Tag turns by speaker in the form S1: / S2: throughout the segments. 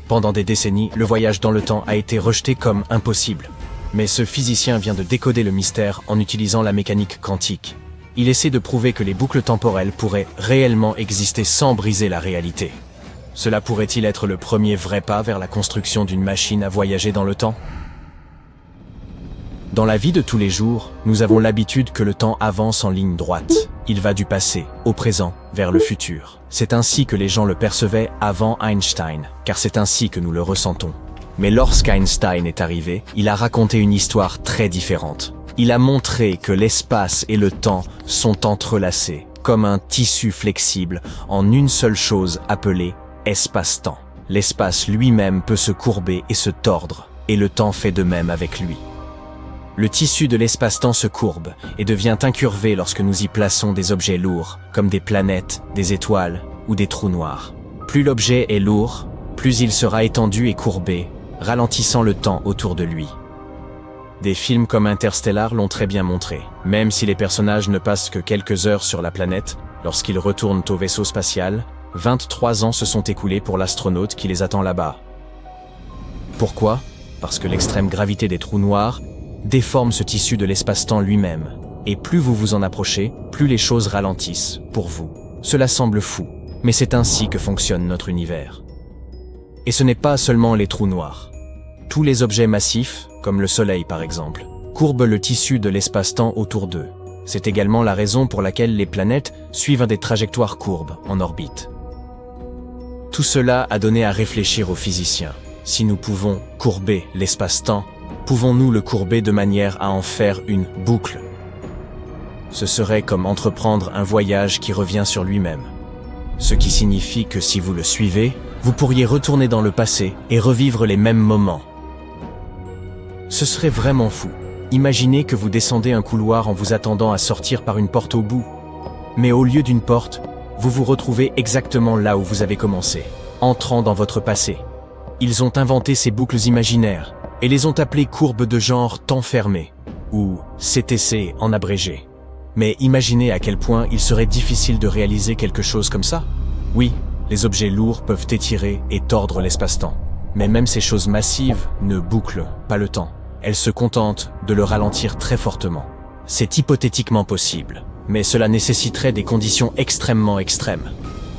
S1: Pendant des décennies, le voyage dans le temps a été rejeté comme impossible. Mais ce physicien vient de décoder le mystère en utilisant la mécanique quantique. Il essaie de prouver que les boucles temporelles pourraient réellement exister sans briser la réalité. Cela pourrait-il être le premier vrai pas vers la construction d'une machine à voyager dans le temps? Dans la vie de tous les jours, nous avons l'habitude que le temps avance en ligne droite. Il va du passé, au présent, vers le futur. C'est ainsi que les gens le percevaient avant Einstein, car c'est ainsi que nous le ressentons. Mais lorsqu'Einstein est arrivé, il a raconté une histoire très différente. Il a montré que l'espace et le temps sont entrelacés, comme un tissu flexible, en une seule chose appelée espace-temps. L'espace lui-même peut se courber et se tordre, et le temps fait de même avec lui. Le tissu de l'espace-temps se courbe et devient incurvé lorsque nous y plaçons des objets lourds, comme des planètes, des étoiles ou des trous noirs. Plus l'objet est lourd, plus il sera étendu et courbé, ralentissant le temps autour de lui. Des films comme Interstellar l'ont très bien montré. Même si les personnages ne passent que quelques heures sur la planète, lorsqu'ils retournent au vaisseau spatial, 23 ans se sont écoulés pour l'astronaute qui les attend là-bas. Pourquoi? Parce que l'extrême gravité des trous noirs déforme ce tissu de l'espace-temps lui-même. Et plus vous vous en approchez, plus les choses ralentissent, pour vous. Cela semble fou, mais c'est ainsi que fonctionne notre univers. Et ce n'est pas seulement les trous noirs. Tous les objets massifs, comme le Soleil par exemple, courbent le tissu de l'espace-temps autour d'eux. C'est également la raison pour laquelle les planètes suivent des trajectoires courbes en orbite. Tout cela a donné à réfléchir aux physiciens. Si nous pouvons courber l'espace-temps, pouvons-nous le courber de manière à en faire une boucle? Ce serait comme entreprendre un voyage qui revient sur lui-même. Ce qui signifie que si vous le suivez, vous pourriez retourner dans le passé et revivre les mêmes moments. Ce serait vraiment fou. Imaginez que vous descendez un couloir en vous attendant à sortir par une porte au bout. Mais au lieu d'une porte, vous vous retrouvez exactement là où vous avez commencé, entrant dans votre passé. Ils ont inventé ces boucles imaginaires et les ont appelées courbes de genre temps fermé, ou CTC en abrégé. Mais imaginez à quel point il serait difficile de réaliser quelque chose comme ça. Oui, les objets lourds peuvent étirer et tordre l'espace-temps. Mais même ces choses massives ne bouclent pas le temps. Elles se contentent de le ralentir très fortement. C'est hypothétiquement possible, mais cela nécessiterait des conditions extrêmement extrêmes.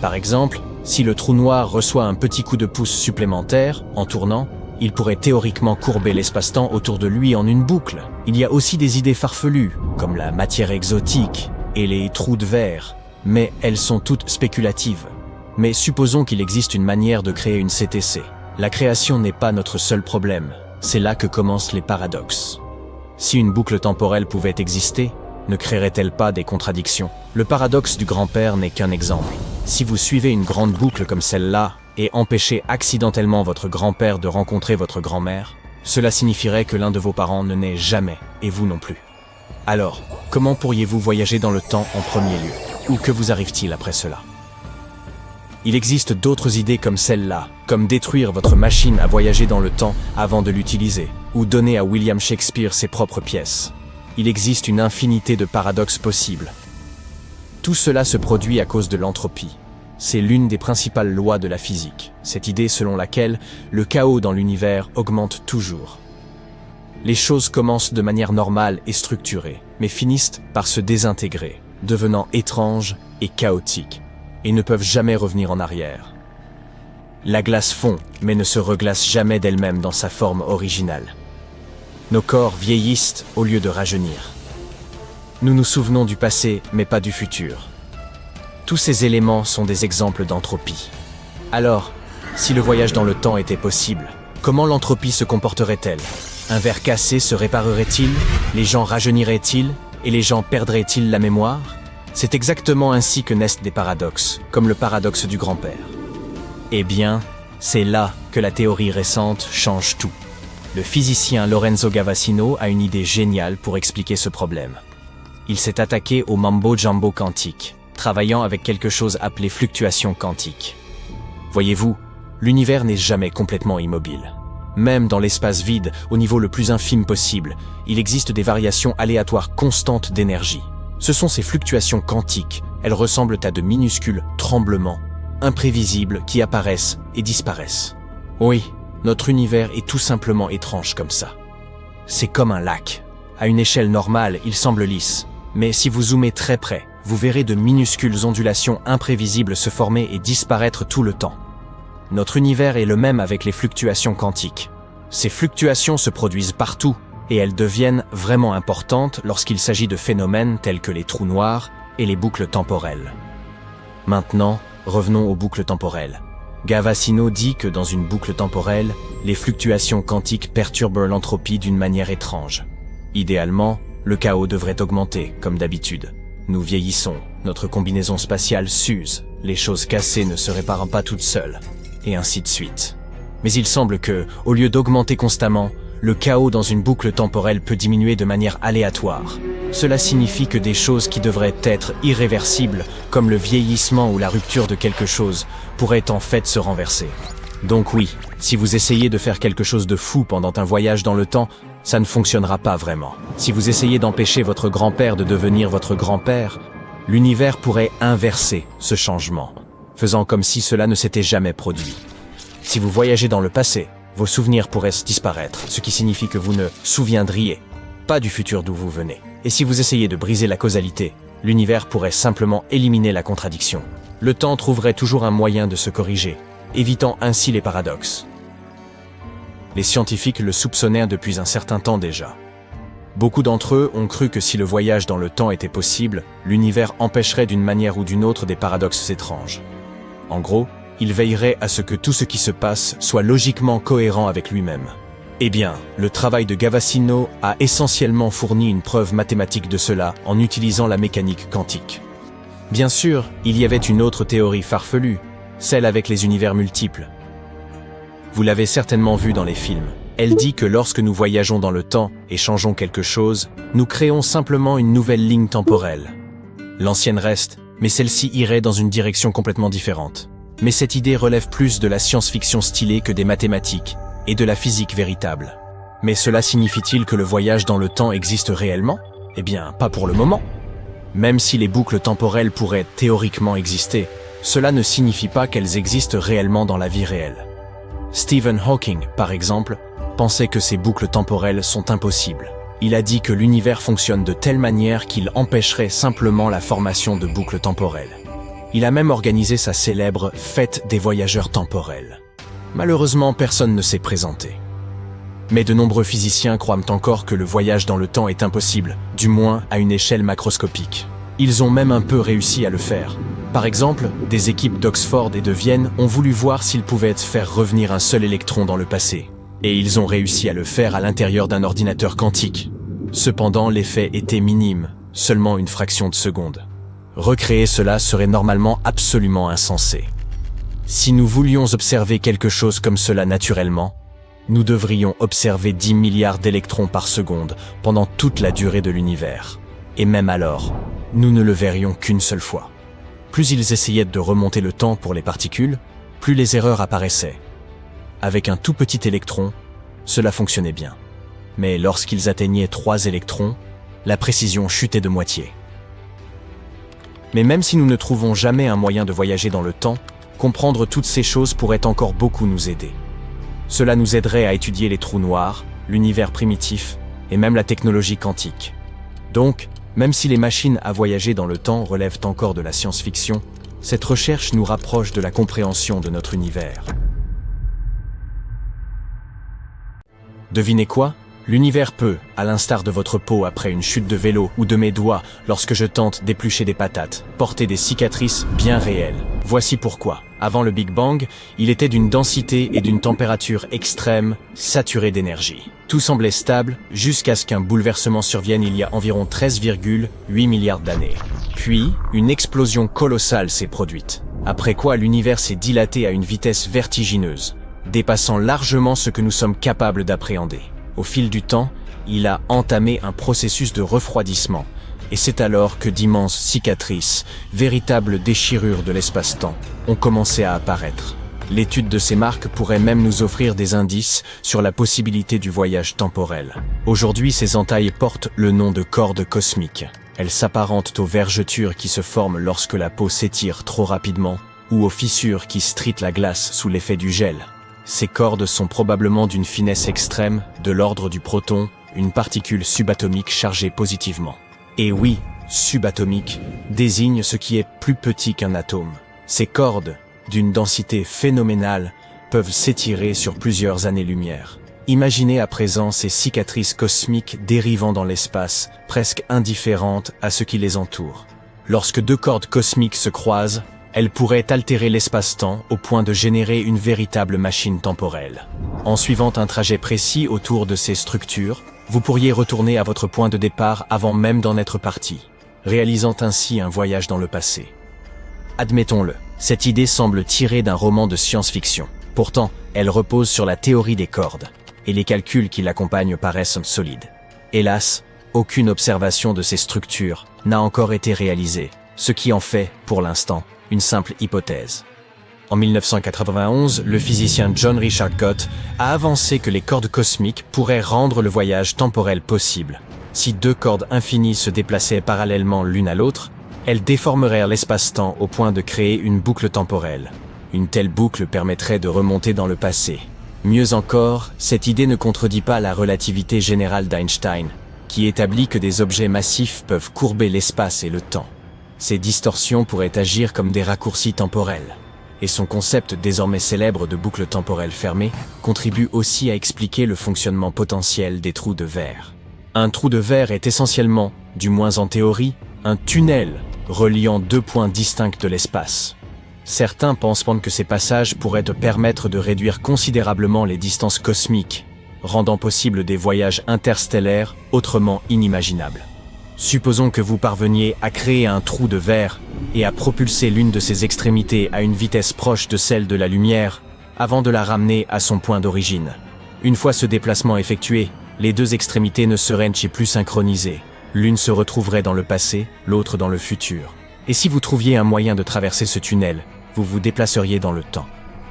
S1: Par exemple, si le trou noir reçoit un petit coup de pouce supplémentaire, en tournant, il pourrait théoriquement courber l'espace-temps autour de lui en une boucle. Il y a aussi des idées farfelues, comme la matière exotique et les trous de verre, mais elles sont toutes spéculatives. Mais supposons qu'il existe une manière de créer une CTC. La création n'est pas notre seul problème, c'est là que commencent les paradoxes. Si une boucle temporelle pouvait exister, ne créerait-elle pas des contradictions? Le paradoxe du grand-père n'est qu'un exemple. Si vous suivez une grande boucle comme celle-là et empêchez accidentellement votre grand-père de rencontrer votre grand-mère, cela signifierait que l'un de vos parents ne naît jamais, et vous non plus. Alors, comment pourriez-vous voyager dans le temps en premier lieu? Ou que vous arrive-t-il après cela? Il existe d'autres idées comme celle-là, comme détruire votre machine à voyager dans le temps avant de l'utiliser, ou donner à William Shakespeare ses propres pièces. Il existe une infinité de paradoxes possibles. Tout cela se produit à cause de l'entropie. C'est l'une des principales lois de la physique, cette idée selon laquelle le chaos dans l'univers augmente toujours. Les choses commencent de manière normale et structurée, mais finissent par se désintégrer, devenant étranges et chaotiques, et ne peuvent jamais revenir en arrière. La glace fond, mais ne se reglace jamais d'elle-même dans sa forme originale. Nos corps vieillissent au lieu de rajeunir. Nous nous souvenons du passé, mais pas du futur. Tous ces éléments sont des exemples d'entropie. Alors, si le voyage dans le temps était possible, comment l'entropie se comporterait-elle? Un verre cassé se réparerait-il? Les gens rajeuniraient-ils? Et les gens perdraient-ils la mémoire? C'est exactement ainsi que naissent des paradoxes, comme le paradoxe du grand-père. Eh bien, c'est là que la théorie récente change tout. Le physicien Lorenzo Gavassino a une idée géniale pour expliquer ce problème. Il s'est attaqué au mambo-jumbo quantique, travaillant avec quelque chose appelé fluctuation quantique. Voyez-vous, l'univers n'est jamais complètement immobile. Même dans l'espace vide, au niveau le plus infime possible, il existe des variations aléatoires constantes d'énergie. Ce sont ces fluctuations quantiques, elles ressemblent à de minuscules tremblements, imprévisibles, qui apparaissent et disparaissent. Oui, notre univers est tout simplement étrange comme ça. C'est comme un lac. À une échelle normale, il semble lisse. Mais si vous zoomez très près, vous verrez de minuscules ondulations imprévisibles se former et disparaître tout le temps. Notre univers est le même avec les fluctuations quantiques. Ces fluctuations se produisent partout, et elles deviennent vraiment importantes lorsqu'il s'agit de phénomènes tels que les trous noirs et les boucles temporelles. Maintenant, revenons aux boucles temporelles. Gavassino dit que dans une boucle temporelle, les fluctuations quantiques perturbent l'entropie d'une manière étrange. Idéalement, le chaos devrait augmenter, comme d'habitude. Nous vieillissons, notre combinaison spatiale s'use, les choses cassées ne se réparent pas toutes seules, et ainsi de suite. Mais il semble que, au lieu d'augmenter constamment, le chaos dans une boucle temporelle peut diminuer de manière aléatoire. Cela signifie que des choses qui devraient être irréversibles, comme le vieillissement ou la rupture de quelque chose, pourraient en fait se renverser. Donc oui, si vous essayez de faire quelque chose de fou pendant un voyage dans le temps, ça ne fonctionnera pas vraiment. Si vous essayez d'empêcher votre grand-père de devenir votre grand-père, l'univers pourrait inverser ce changement, faisant comme si cela ne s'était jamais produit. Si vous voyagez dans le passé, vos souvenirs pourraient disparaître, ce qui signifie que vous ne souviendriez pas du futur d'où vous venez. Et si vous essayez de briser la causalité, l'univers pourrait simplement éliminer la contradiction. Le temps trouverait toujours un moyen de se corriger, évitant ainsi les paradoxes. Les scientifiques le soupçonnèrent depuis un certain temps déjà. Beaucoup d'entre eux ont cru que si le voyage dans le temps était possible, l'univers empêcherait d'une manière ou d'une autre des paradoxes étranges. En gros, il veillerait à ce que tout ce qui se passe soit logiquement cohérent avec lui-même. Eh bien, le travail de Gavassino a essentiellement fourni une preuve mathématique de cela en utilisant la mécanique quantique. Bien sûr, il y avait une autre théorie farfelue, celle avec les univers multiples. Vous l'avez certainement vu dans les films. Elle dit que lorsque nous voyageons dans le temps et changeons quelque chose, nous créons simplement une nouvelle ligne temporelle. L'ancienne reste, mais celle-ci irait dans une direction complètement différente. Mais cette idée relève plus de la science-fiction stylée que des mathématiques et de la physique véritable. Mais cela signifie-t-il que le voyage dans le temps existe réellement? Eh bien, pas pour le moment. Même si les boucles temporelles pourraient théoriquement exister, cela ne signifie pas qu'elles existent réellement dans la vie réelle. Stephen Hawking, par exemple, pensait que ces boucles temporelles sont impossibles. Il a dit que l'univers fonctionne de telle manière qu'il empêcherait simplement la formation de boucles temporelles. Il a même organisé sa célèbre Fête des voyageurs temporels. Malheureusement, personne ne s'est présenté. Mais de nombreux physiciens croient encore que le voyage dans le temps est impossible, du moins à une échelle macroscopique. Ils ont même un peu réussi à le faire. Par exemple, des équipes d'Oxford et de Vienne ont voulu voir s'ils pouvaient faire revenir un seul électron dans le passé. Et ils ont réussi à le faire à l'intérieur d'un ordinateur quantique. Cependant, l'effet était minime, seulement une fraction de seconde. Recréer cela serait normalement absolument insensé. Si nous voulions observer quelque chose comme cela naturellement, nous devrions observer 10 milliards d'électrons par seconde pendant toute la durée de l'univers. Et même alors, nous ne le verrions qu'une seule fois. Plus ils essayaient de remonter le temps pour les particules, plus les erreurs apparaissaient. Avec un tout petit électron, cela fonctionnait bien. Mais lorsqu'ils atteignaient 3 électrons, la précision chutait de moitié. Mais même si nous ne trouvons jamais un moyen de voyager dans le temps, comprendre toutes ces choses pourrait encore beaucoup nous aider. Cela nous aiderait à étudier les trous noirs, l'univers primitif et même la technologie quantique. Donc, même si les machines à voyager dans le temps relèvent encore de la science-fiction, cette recherche nous rapproche de la compréhension de notre univers. Devinez quoi? L'univers peut, à l'instar de votre peau après une chute de vélo ou de mes doigts lorsque je tente d'éplucher des patates, porter des cicatrices bien réelles. Voici pourquoi. Avant le Big Bang, il était d'une densité et d'une température extrême, saturé d'énergie. Tout semblait stable jusqu'à ce qu'un bouleversement survienne il y a environ 13,8 milliards d'années. Puis, une explosion colossale s'est produite. Après quoi l'univers s'est dilaté à une vitesse vertigineuse, dépassant largement ce que nous sommes capables d'appréhender. Au fil du temps, il a entamé un processus de refroidissement, et c'est alors que d'immenses cicatrices, véritables déchirures de l'espace-temps, ont commencé à apparaître. L'étude de ces marques pourrait même nous offrir des indices sur la possibilité du voyage temporel. Aujourd'hui, ces entailles portent le nom de cordes cosmiques. Elles s'apparentent aux vergetures qui se forment lorsque la peau s'étire trop rapidement, ou aux fissures qui stritent la glace sous l'effet du gel. ces cordes sont probablement d'une finesse extrême, de l'ordre du proton, une particule subatomique chargée positivement. Et oui, subatomique désigne ce qui est plus petit qu'un atome. Ces cordes, d'une densité phénoménale, peuvent s'étirer sur plusieurs années-lumière. Imaginez à présent ces cicatrices cosmiques dérivant dans l'espace, presque indifférentes à ce qui les entoure. Lorsque deux cordes cosmiques se croisent, elles pourraient altérer l'espace-temps au point de générer une véritable machine temporelle. En suivant un trajet précis autour de ces structures, vous pourriez retourner à votre point de départ avant même d'en être parti, réalisant ainsi un voyage dans le passé. Admettons-le, cette idée semble tirée d'un roman de science-fiction. Pourtant, elle repose sur la théorie des cordes, et les calculs qui l'accompagnent paraissent solides. Hélas, aucune observation de ces structures n'a encore été réalisée, ce qui en fait, pour l'instant, une simple hypothèse. En 1991, le physicien John Richard Gott a avancé que les cordes cosmiques pourraient rendre le voyage temporel possible. Si deux cordes infinies se déplaçaient parallèlement l'une à l'autre, elles déformeraient l'espace-temps au point de créer une boucle temporelle. Une telle boucle permettrait de remonter dans le passé. Mieux encore, cette idée ne contredit pas la relativité générale d'Einstein, qui établit que des objets massifs peuvent courber l'espace et le temps. Ces distorsions pourraient agir comme des raccourcis temporels. Et son concept désormais célèbre de boucle temporelle fermée contribue aussi à expliquer le fonctionnement potentiel des trous de verre. Un trou de verre est essentiellement, du moins en théorie, un tunnel reliant deux points distincts de l'espace. Certains pensent que ces passages pourraient te permettre de réduire considérablement les distances cosmiques, rendant possible des voyages interstellaires autrement inimaginables. Supposons que vous parveniez à créer un trou de verre et à propulser l'une de ses extrémités à une vitesse proche de celle de la lumière avant de la ramener à son point d'origine. Une fois ce déplacement effectué, les deux extrémités ne seraient plus synchronisées. L'une se retrouverait dans le passé, l'autre dans le futur. Et si vous trouviez un moyen de traverser ce tunnel, vous vous déplaceriez dans le temps.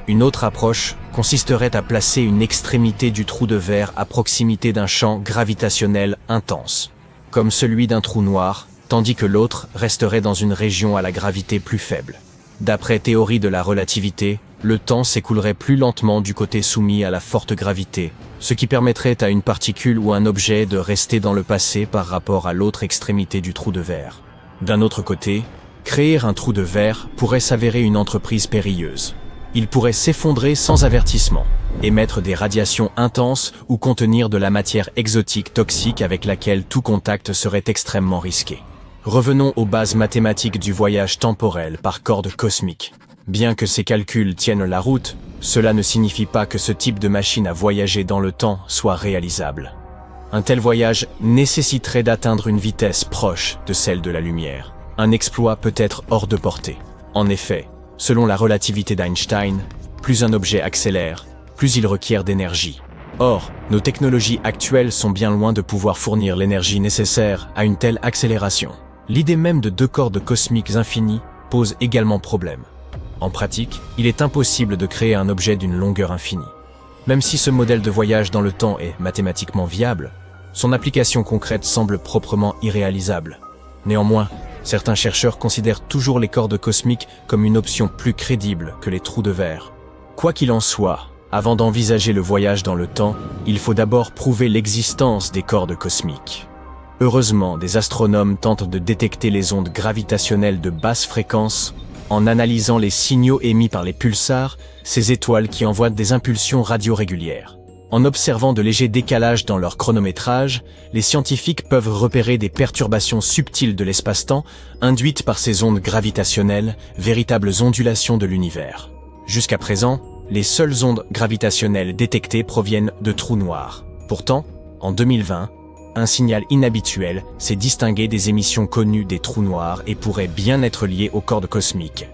S1: Une autre approche consisterait à placer une extrémité du trou de verre à proximité d'un champ gravitationnel intense, comme celui d'un trou noir, tandis que l'autre resterait dans une région à la gravité plus faible. D'après théorie de la relativité, le temps s'écoulerait plus lentement du côté soumis à la forte gravité, ce qui permettrait à une particule ou un objet de rester dans le passé par rapport à l'autre extrémité du trou de verre. D'un autre côté, créer un trou de verre pourrait s'avérer une entreprise périlleuse. Il pourrait s'effondrer sans avertissement, émettre des radiations intenses ou contenir de la matière exotique toxique avec laquelle tout contact serait extrêmement risqué. Revenons aux bases mathématiques du voyage temporel par corde cosmique. Bien que ces calculs tiennent la route, cela ne signifie pas que ce type de machine à voyager dans le temps soit réalisable. Un tel voyage nécessiterait d'atteindre une vitesse proche de celle de la lumière. Un exploit peut être hors de portée. En effet, selon la relativité d'Einstein, plus un objet accélère, plus il requiert d'énergie. Or, nos technologies actuelles sont bien loin de pouvoir fournir l'énergie nécessaire à une telle accélération. L'idée même de deux cordes cosmiques infinies pose également problème. En pratique, il est impossible de créer un objet d'une longueur infinie. Même si ce modèle de voyage dans le temps est mathématiquement viable, son application concrète semble proprement irréalisable. Néanmoins, certains chercheurs considèrent toujours les cordes cosmiques comme une option plus crédible que les trous de verre. Quoi qu'il en soit, avant d'envisager le voyage dans le temps, il faut d'abord prouver l'existence des cordes cosmiques. Heureusement, des astronomes tentent de détecter les ondes gravitationnelles de basse fréquence en analysant les signaux émis par les pulsars, ces étoiles qui envoient des impulsions radio régulières. En observant de légers décalages dans leur chronométrage, les scientifiques peuvent repérer des perturbations subtiles de l'espace-temps induites par ces ondes gravitationnelles, véritables ondulations de l'univers. Jusqu'à présent, les seules ondes gravitationnelles détectées proviennent de trous noirs. Pourtant, en 2020, un signal inhabituel s'est distingué des émissions connues des trous noirs et pourrait bien être lié aux cordes cosmiques.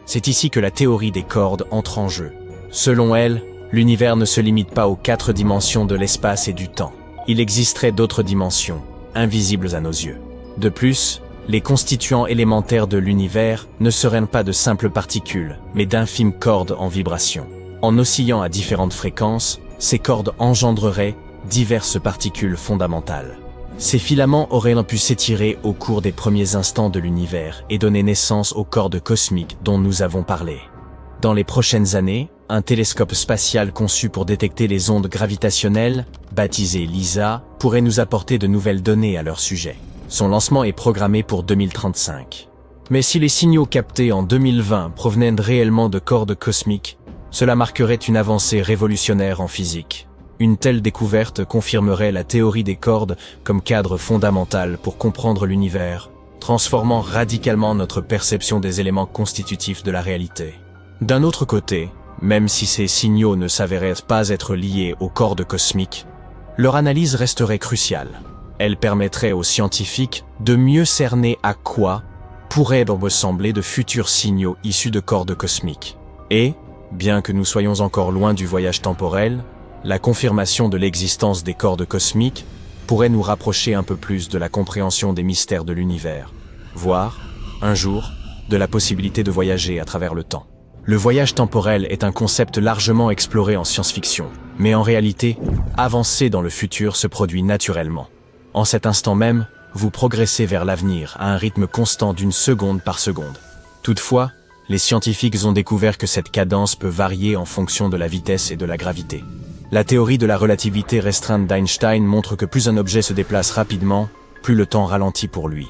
S1: C'est ici que la théorie des cordes entre en jeu. Selon elle, l'univers ne se limite pas aux 4 dimensions de l'espace et du temps. Il existerait d'autres dimensions, invisibles à nos yeux. De plus, les constituants élémentaires de l'univers ne seraient pas de simples particules, mais d'infimes cordes en vibration. En oscillant à différentes fréquences, ces cordes engendreraient diverses particules fondamentales. Ces filaments auraient pu s'étirer au cours des premiers instants de l'univers et donner naissance aux cordes cosmiques dont nous avons parlé. Dans les prochaines années, un télescope spatial conçu pour détecter les ondes gravitationnelles, baptisé LISA, pourrait nous apporter de nouvelles données à leur sujet. Son lancement est programmé pour 2035. Mais si les signaux captés en 2020 provenaient réellement de cordes cosmiques, cela marquerait une avancée révolutionnaire en physique. Une telle découverte confirmerait la théorie des cordes comme cadre fondamental pour comprendre l'univers, transformant radicalement notre perception des éléments constitutifs de la réalité. D'un autre côté, même si ces signaux ne s'avéraient pas être liés aux cordes cosmiques, leur analyse resterait cruciale. Elle permettrait aux scientifiques de mieux cerner à quoi pourraient ressembler de futurs signaux issus de cordes cosmiques. Et, bien que nous soyons encore loin du voyage temporel, la confirmation de l'existence des cordes cosmiques pourrait nous rapprocher un peu plus de la compréhension des mystères de l'univers, voire, un jour, de la possibilité de voyager à travers le temps. Le voyage temporel est un concept largement exploré en science-fiction, mais en réalité, avancer dans le futur se produit naturellement. En cet instant même, vous progressez vers l'avenir à un rythme constant d'une seconde par seconde. Toutefois, les scientifiques ont découvert que cette cadence peut varier en fonction de la vitesse et de la gravité. La théorie de la relativité restreinte d'Einstein montre que plus un objet se déplace rapidement, plus le temps ralentit pour lui.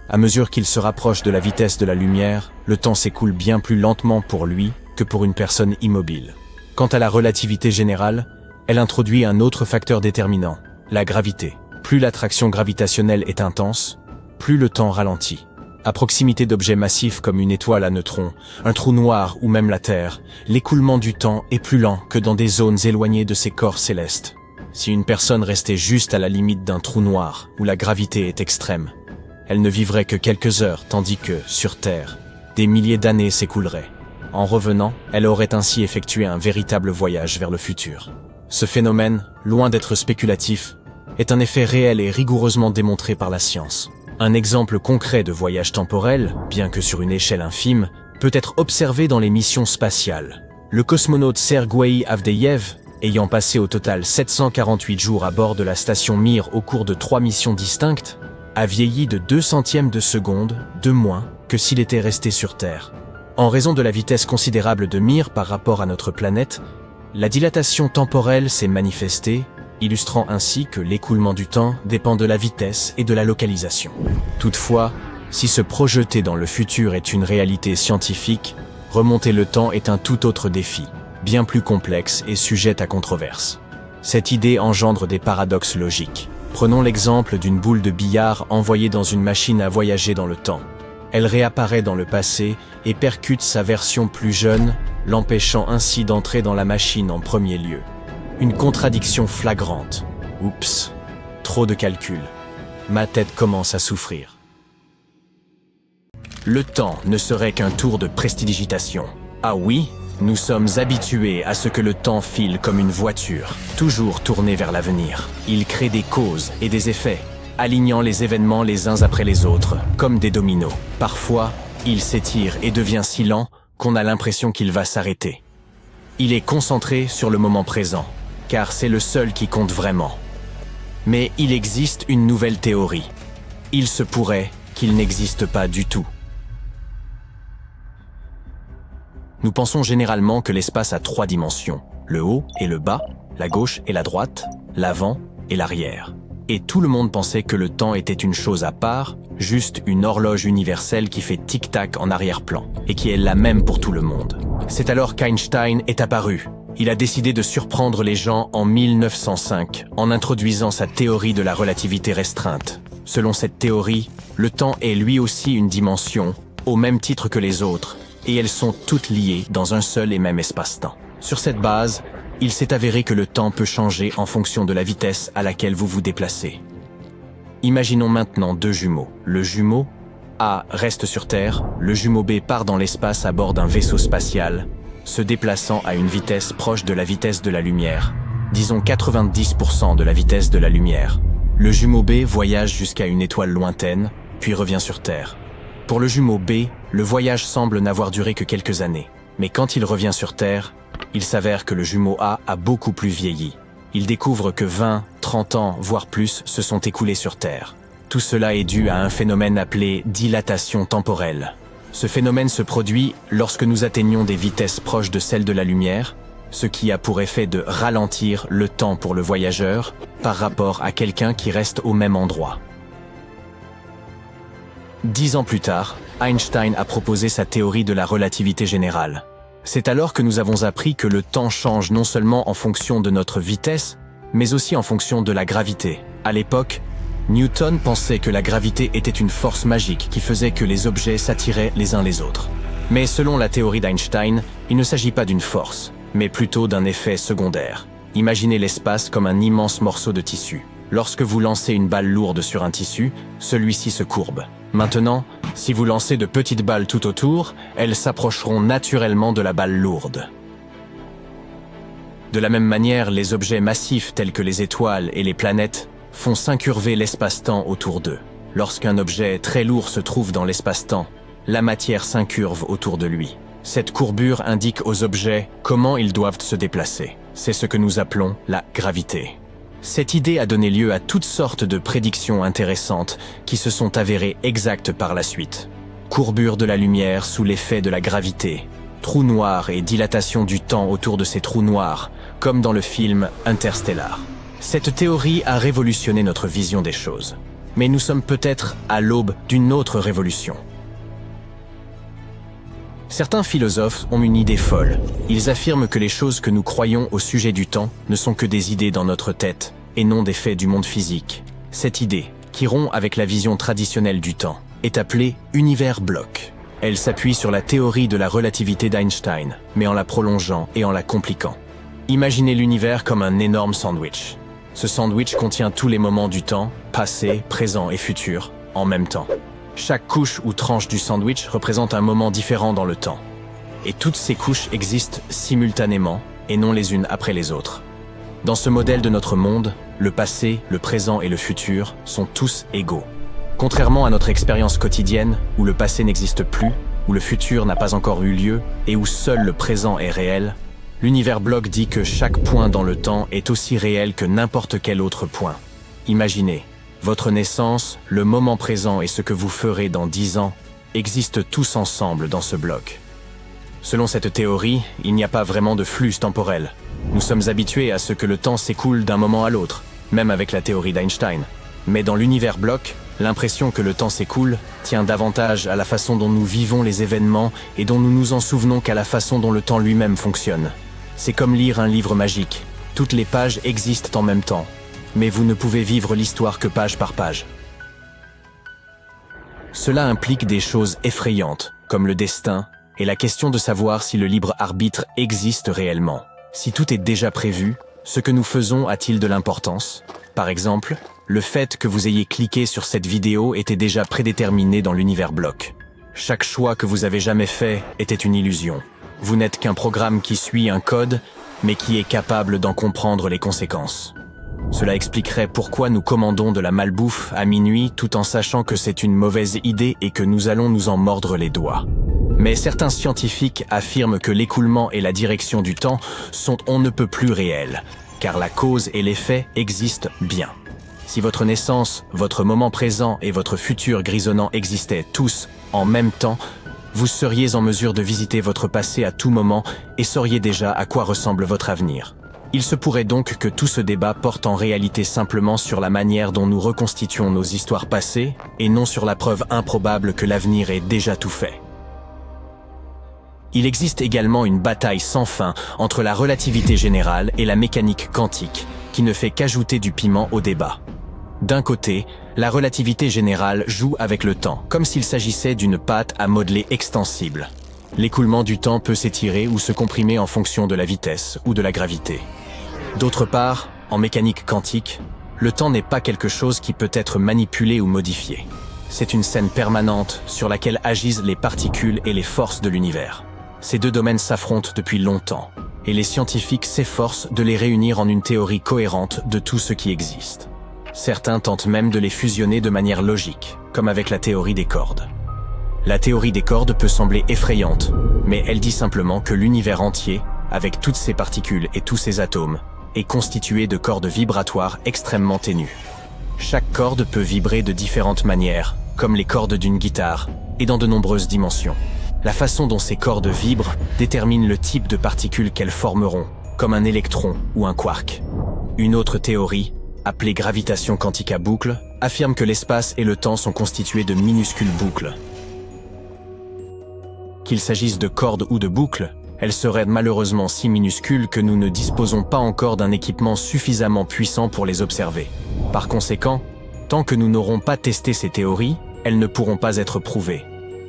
S1: À mesure qu'il se rapproche de la vitesse de la lumière, le temps s'écoule bien plus lentement pour lui que pour une personne immobile. Quant à la relativité générale, elle introduit un autre facteur déterminant, la gravité. Plus l'attraction gravitationnelle est intense, plus le temps ralentit. À proximité d'objets massifs comme une étoile à neutrons, un trou noir ou même la Terre, l'écoulement du temps est plus lent que dans des zones éloignées de ces corps célestes. Si une personne restait juste à la limite d'un trou noir, où la gravité est extrême, elle ne vivrait que quelques heures, tandis que, sur Terre, des milliers d'années s'écouleraient. En revenant, elle aurait ainsi effectué un véritable voyage vers le futur. Ce phénomène, loin d'être spéculatif, est un effet réel et rigoureusement démontré par la science. Un exemple concret de voyage temporel, bien que sur une échelle infime, peut être observé dans les missions spatiales. Le cosmonaute Sergueï Avdeyev, ayant passé au total 748 jours à bord de la station Mir au cours de 3 missions distinctes, a vieilli de 0,02 de seconde de moins que s'il était resté sur Terre. En raison de la vitesse considérable de Mir par rapport à notre planète, la dilatation temporelle s'est manifestée, illustrant ainsi que l'écoulement du temps dépend de la vitesse et de la localisation. Toutefois, si se projeter dans le futur est une réalité scientifique, remonter le temps est un tout autre défi, bien plus complexe et sujet à controverse. Cette idée engendre des paradoxes logiques. Prenons l'exemple d'une boule de billard envoyée dans une machine à voyager dans le temps. Elle réapparaît dans le passé et percute sa version plus jeune, l'empêchant ainsi d'entrer dans la machine en premier lieu. Une contradiction flagrante. Oups, trop de calculs. Ma tête commence à souffrir. Le temps ne serait qu'un tour de prestidigitation. Ah oui, nous sommes habitués à ce que le temps file comme une voiture, toujours tournée vers l'avenir. Il crée des causes et des effets, alignant les événements les uns après les autres, comme des dominos. Parfois, il s'étire et devient si lent qu'on a l'impression qu'il va s'arrêter. Il est concentré sur le moment présent, car c'est le seul qui compte vraiment. Mais il existe une nouvelle théorie. Il se pourrait qu'il n'existe pas du tout. Nous pensons généralement que l'espace a 3 dimensions, le haut et le bas, la gauche et la droite, l'avant et l'arrière. Et tout le monde pensait que le temps était une chose à part, juste une horloge universelle qui fait tic-tac en arrière-plan, et qui est la même pour tout le monde. C'est alors qu'Einstein est apparu. Il a décidé de surprendre les gens en 1905, en introduisant sa théorie de la relativité restreinte. Selon cette théorie, le temps est lui aussi une dimension, au même titre que les autres, et elles sont toutes liées dans un seul et même espace-temps. Sur cette base, il s'est avéré que le temps peut changer en fonction de la vitesse à laquelle vous vous déplacez. Imaginons maintenant 2 jumeaux. Le jumeau A reste sur Terre, le jumeau B part dans l'espace à bord d'un vaisseau spatial, se déplaçant à une vitesse proche de la vitesse de la lumière, disons 90% de la vitesse de la lumière. Le jumeau B voyage jusqu'à une étoile lointaine, puis revient sur Terre. Pour le jumeau B, le voyage semble n'avoir duré que quelques années. Mais quand il revient sur Terre, il s'avère que le jumeau A beaucoup plus vieilli. Il découvre que 20, 30 ans, voire plus, se sont écoulés sur Terre. Tout cela est dû à un phénomène appelé dilatation temporelle. Ce phénomène se produit lorsque nous atteignons des vitesses proches de celles de la lumière, ce qui a pour effet de ralentir le temps pour le voyageur par rapport à quelqu'un qui reste au même endroit. 10 ans plus tard, Einstein a proposé sa théorie de la relativité générale. C'est alors que nous avons appris que le temps change non seulement en fonction de notre vitesse, mais aussi en fonction de la gravité. À l'époque, Newton pensait que la gravité était une force magique qui faisait que les objets s'attiraient les uns les autres. Mais selon la théorie d'Einstein, il ne s'agit pas d'une force, mais plutôt d'un effet secondaire. Imaginez l'espace comme un immense morceau de tissu. Lorsque vous lancez une balle lourde sur un tissu, celui-ci se courbe. Maintenant, si vous lancez de petites balles tout autour, elles s'approcheront naturellement de la balle lourde. De la même manière, les objets massifs tels que les étoiles et les planètes font s'incurver l'espace-temps autour d'eux. Lorsqu'un objet très lourd se trouve dans l'espace-temps, la matière s'incurve autour de lui. Cette courbure indique aux objets comment ils doivent se déplacer. C'est ce que nous appelons la gravité. Cette idée a donné lieu à toutes sortes de prédictions intéressantes qui se sont avérées exactes par la suite. Courbure de la lumière sous l'effet de la gravité, trous noirs et dilatation du temps autour de ces trous noirs, comme dans le film Interstellar. Cette théorie a révolutionné notre vision des choses. Mais nous sommes peut-être à l'aube d'une autre révolution. Certains philosophes ont une idée folle. Ils affirment que les choses que nous croyons au sujet du temps ne sont que des idées dans notre tête, et non des faits du monde physique. Cette idée, qui rompt avec la vision traditionnelle du temps, est appelée univers bloc. Elle s'appuie sur la théorie de la relativité d'Einstein, mais en la prolongeant et en la compliquant. Imaginez l'univers comme un énorme sandwich. Ce sandwich contient tous les moments du temps, passé, présent et futur, en même temps. Chaque couche ou tranche du sandwich représente un moment différent dans le temps. Et toutes ces couches existent simultanément et non les unes après les autres. Dans ce modèle de notre monde, le passé, le présent et le futur sont tous égaux. Contrairement à notre expérience quotidienne, où le passé n'existe plus, où le futur n'a pas encore eu lieu et où seul le présent est réel, l'univers bloc dit que chaque point dans le temps est aussi réel que n'importe quel autre point. Imaginez. Votre naissance, le moment présent et ce que vous ferez dans 10 ans existent tous ensemble dans ce bloc. Selon cette théorie, il n'y a pas vraiment de flux temporel. Nous sommes habitués à ce que le temps s'écoule d'un moment à l'autre, même avec la théorie d'Einstein. Mais dans l'univers bloc, l'impression que le temps s'écoule tient davantage à la façon dont nous vivons les événements et dont nous nous en souvenons qu'à la façon dont le temps lui-même fonctionne. C'est comme lire un livre magique. Toutes les pages existent en même temps. Mais vous ne pouvez vivre l'histoire que page par page. Cela implique des choses effrayantes, comme le destin, et la question de savoir si le libre arbitre existe réellement. Si tout est déjà prévu, ce que nous faisons a-t-il de l'importance? Par exemple, le fait que vous ayez cliqué sur cette vidéo était déjà prédéterminé dans l'univers bloc. Chaque choix que vous avez jamais fait était une illusion. Vous n'êtes qu'un programme qui suit un code, mais qui est capable d'en comprendre les conséquences. Cela expliquerait pourquoi nous commandons de la malbouffe à minuit tout en sachant que c'est une mauvaise idée et que nous allons nous en mordre les doigts. Mais certains scientifiques affirment que l'écoulement et la direction du temps sont on ne peut plus réels, car la cause et l'effet existent bien. Si votre naissance, votre moment présent et votre futur grisonnant existaient tous en même temps, vous seriez en mesure de visiter votre passé à tout moment et sauriez déjà à quoi ressemble votre avenir. Il se pourrait donc que tout ce débat porte en réalité simplement sur la manière dont nous reconstituons nos histoires passées et non sur la preuve improbable que l'avenir est déjà tout fait. Il existe également une bataille sans fin entre la relativité générale et la mécanique quantique, qui ne fait qu'ajouter du piment au débat. D'un côté, la relativité générale joue avec le temps, comme s'il s'agissait d'une pâte à modeler extensible. L'écoulement du temps peut s'étirer ou se comprimer en fonction de la vitesse ou de la gravité. D'autre part, en mécanique quantique, le temps n'est pas quelque chose qui peut être manipulé ou modifié. C'est une scène permanente sur laquelle agissent les particules et les forces de l'univers. Ces deux domaines s'affrontent depuis longtemps, et les scientifiques s'efforcent de les réunir en une théorie cohérente de tout ce qui existe. Certains tentent même de les fusionner de manière logique, comme avec la théorie des cordes. La théorie des cordes peut sembler effrayante, mais elle dit simplement que l'univers entier, avec toutes ses particules et tous ses atomes, est constitué de cordes vibratoires extrêmement ténues. Chaque corde peut vibrer de différentes manières, comme les cordes d'une guitare, et dans de nombreuses dimensions. La façon dont ces cordes vibrent détermine le type de particules qu'elles formeront, comme un électron ou un quark. Une autre théorie, appelée gravitation quantique à boucles, affirme que l'espace et le temps sont constitués de minuscules boucles. Qu'il s'agisse de cordes ou de boucles, elles seraient malheureusement si minuscules que nous ne disposons pas encore d'un équipement suffisamment puissant pour les observer. Par conséquent, tant que nous n'aurons pas testé ces théories, elles ne pourront pas être prouvées.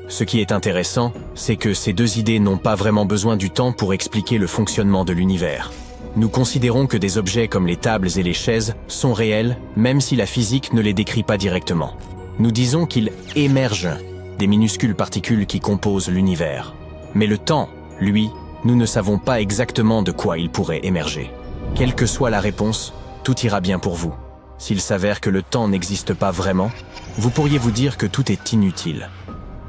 S1: Ce qui est intéressant, c'est que ces deux idées n'ont pas vraiment besoin du temps pour expliquer le fonctionnement de l'univers. Nous considérons que des objets comme les tables et les chaises sont réels, même si la physique ne les décrit pas directement. Nous disons qu'ils émergent des minuscules particules qui composent l'univers. Mais le temps, lui, nous ne savons pas exactement de quoi il pourrait émerger. Quelle que soit la réponse, tout ira bien pour vous. S'il s'avère que le temps n'existe pas vraiment, vous pourriez vous dire que tout est inutile.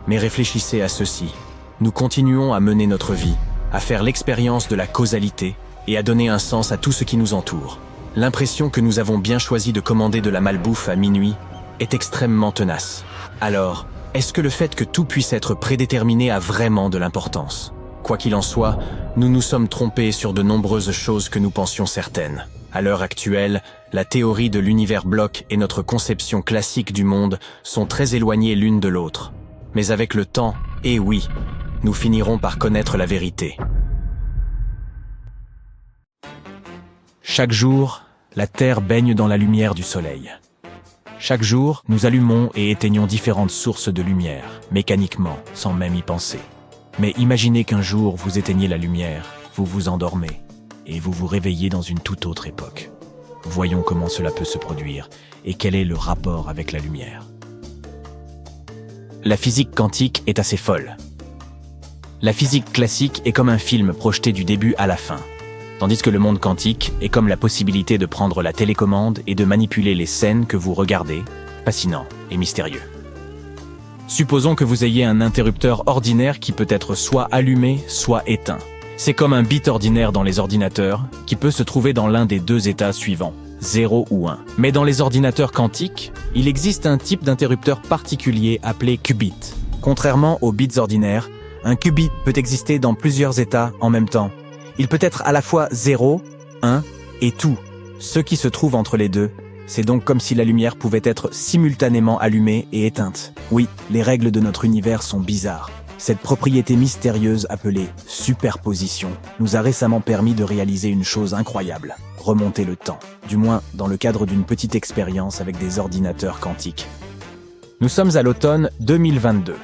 S1: Mais réfléchissez à ceci. Nous continuons à mener notre vie, à faire l'expérience de la causalité et à donner un sens à tout ce qui nous entoure. L'impression que nous avons bien choisi de commander de la malbouffe à minuit est extrêmement tenace. Alors, est-ce que le fait que tout puisse être prédéterminé a vraiment de l'importance ? Quoi qu'il en soit, nous nous sommes trompés sur de nombreuses choses que nous pensions certaines. À l'heure actuelle, la théorie de l'univers bloc et notre conception classique du monde sont très éloignées l'une de l'autre. Mais avec le temps, et oui, nous finirons par connaître la vérité. Chaque jour, la Terre baigne dans la lumière du soleil. Chaque jour, nous allumons et éteignons différentes sources de lumière, mécaniquement, sans même y penser. Mais imaginez qu'un jour, vous éteignez la lumière, vous vous endormez, et vous vous réveillez dans une toute autre époque. Voyons comment cela peut se produire, et quel est le rapport avec la lumière. La physique quantique est assez folle. La physique classique est comme un film projeté du début à la fin, tandis que le monde quantique est comme la possibilité de prendre la télécommande et de manipuler les scènes que vous regardez, fascinant et mystérieux. Supposons que vous ayez un interrupteur ordinaire qui peut être soit allumé, soit éteint. C'est comme un bit ordinaire dans les ordinateurs, qui peut se trouver dans l'un des deux états suivants, 0 ou 1. Mais dans les ordinateurs quantiques, il existe un type d'interrupteur particulier appelé qubit. Contrairement aux bits ordinaires, un qubit peut exister dans plusieurs états en même temps. Il peut être à la fois 0, 1 et tout. Ce qui se trouve entre les deux, c'est donc comme si la lumière pouvait être simultanément allumée et éteinte. Oui, les règles de notre univers sont bizarres. Cette propriété mystérieuse appelée superposition nous a récemment permis de réaliser une chose incroyable, remonter le temps, du moins dans le cadre d'une petite expérience avec des ordinateurs quantiques. Nous sommes à l'automne 2022.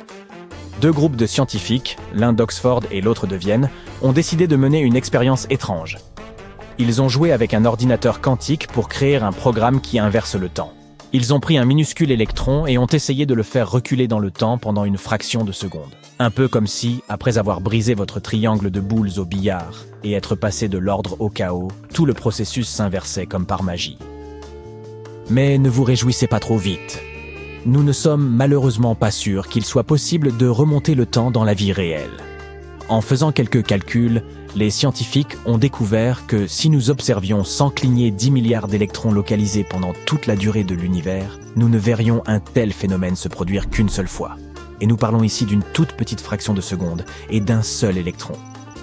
S1: Deux groupes de scientifiques, l'un d'Oxford et l'autre de Vienne, ont décidé de mener une expérience étrange. Ils ont joué avec un ordinateur quantique pour créer un programme qui inverse le temps. Ils ont pris un minuscule électron et ont essayé de le faire reculer dans le temps pendant une fraction de seconde. Un peu comme si, après avoir brisé votre triangle de boules au billard et être passé de l'ordre au chaos, tout le processus s'inversait comme par magie. Mais ne vous réjouissez pas trop vite. Nous ne sommes malheureusement pas sûrs qu'il soit possible de remonter le temps dans la vie réelle. En faisant quelques calculs, les scientifiques ont découvert que si nous observions sans cligner 10 milliards d'électrons localisés pendant toute la durée de l'univers, nous ne verrions un tel phénomène se produire qu'une seule fois. Et nous parlons ici d'une toute petite fraction de seconde et d'un seul électron.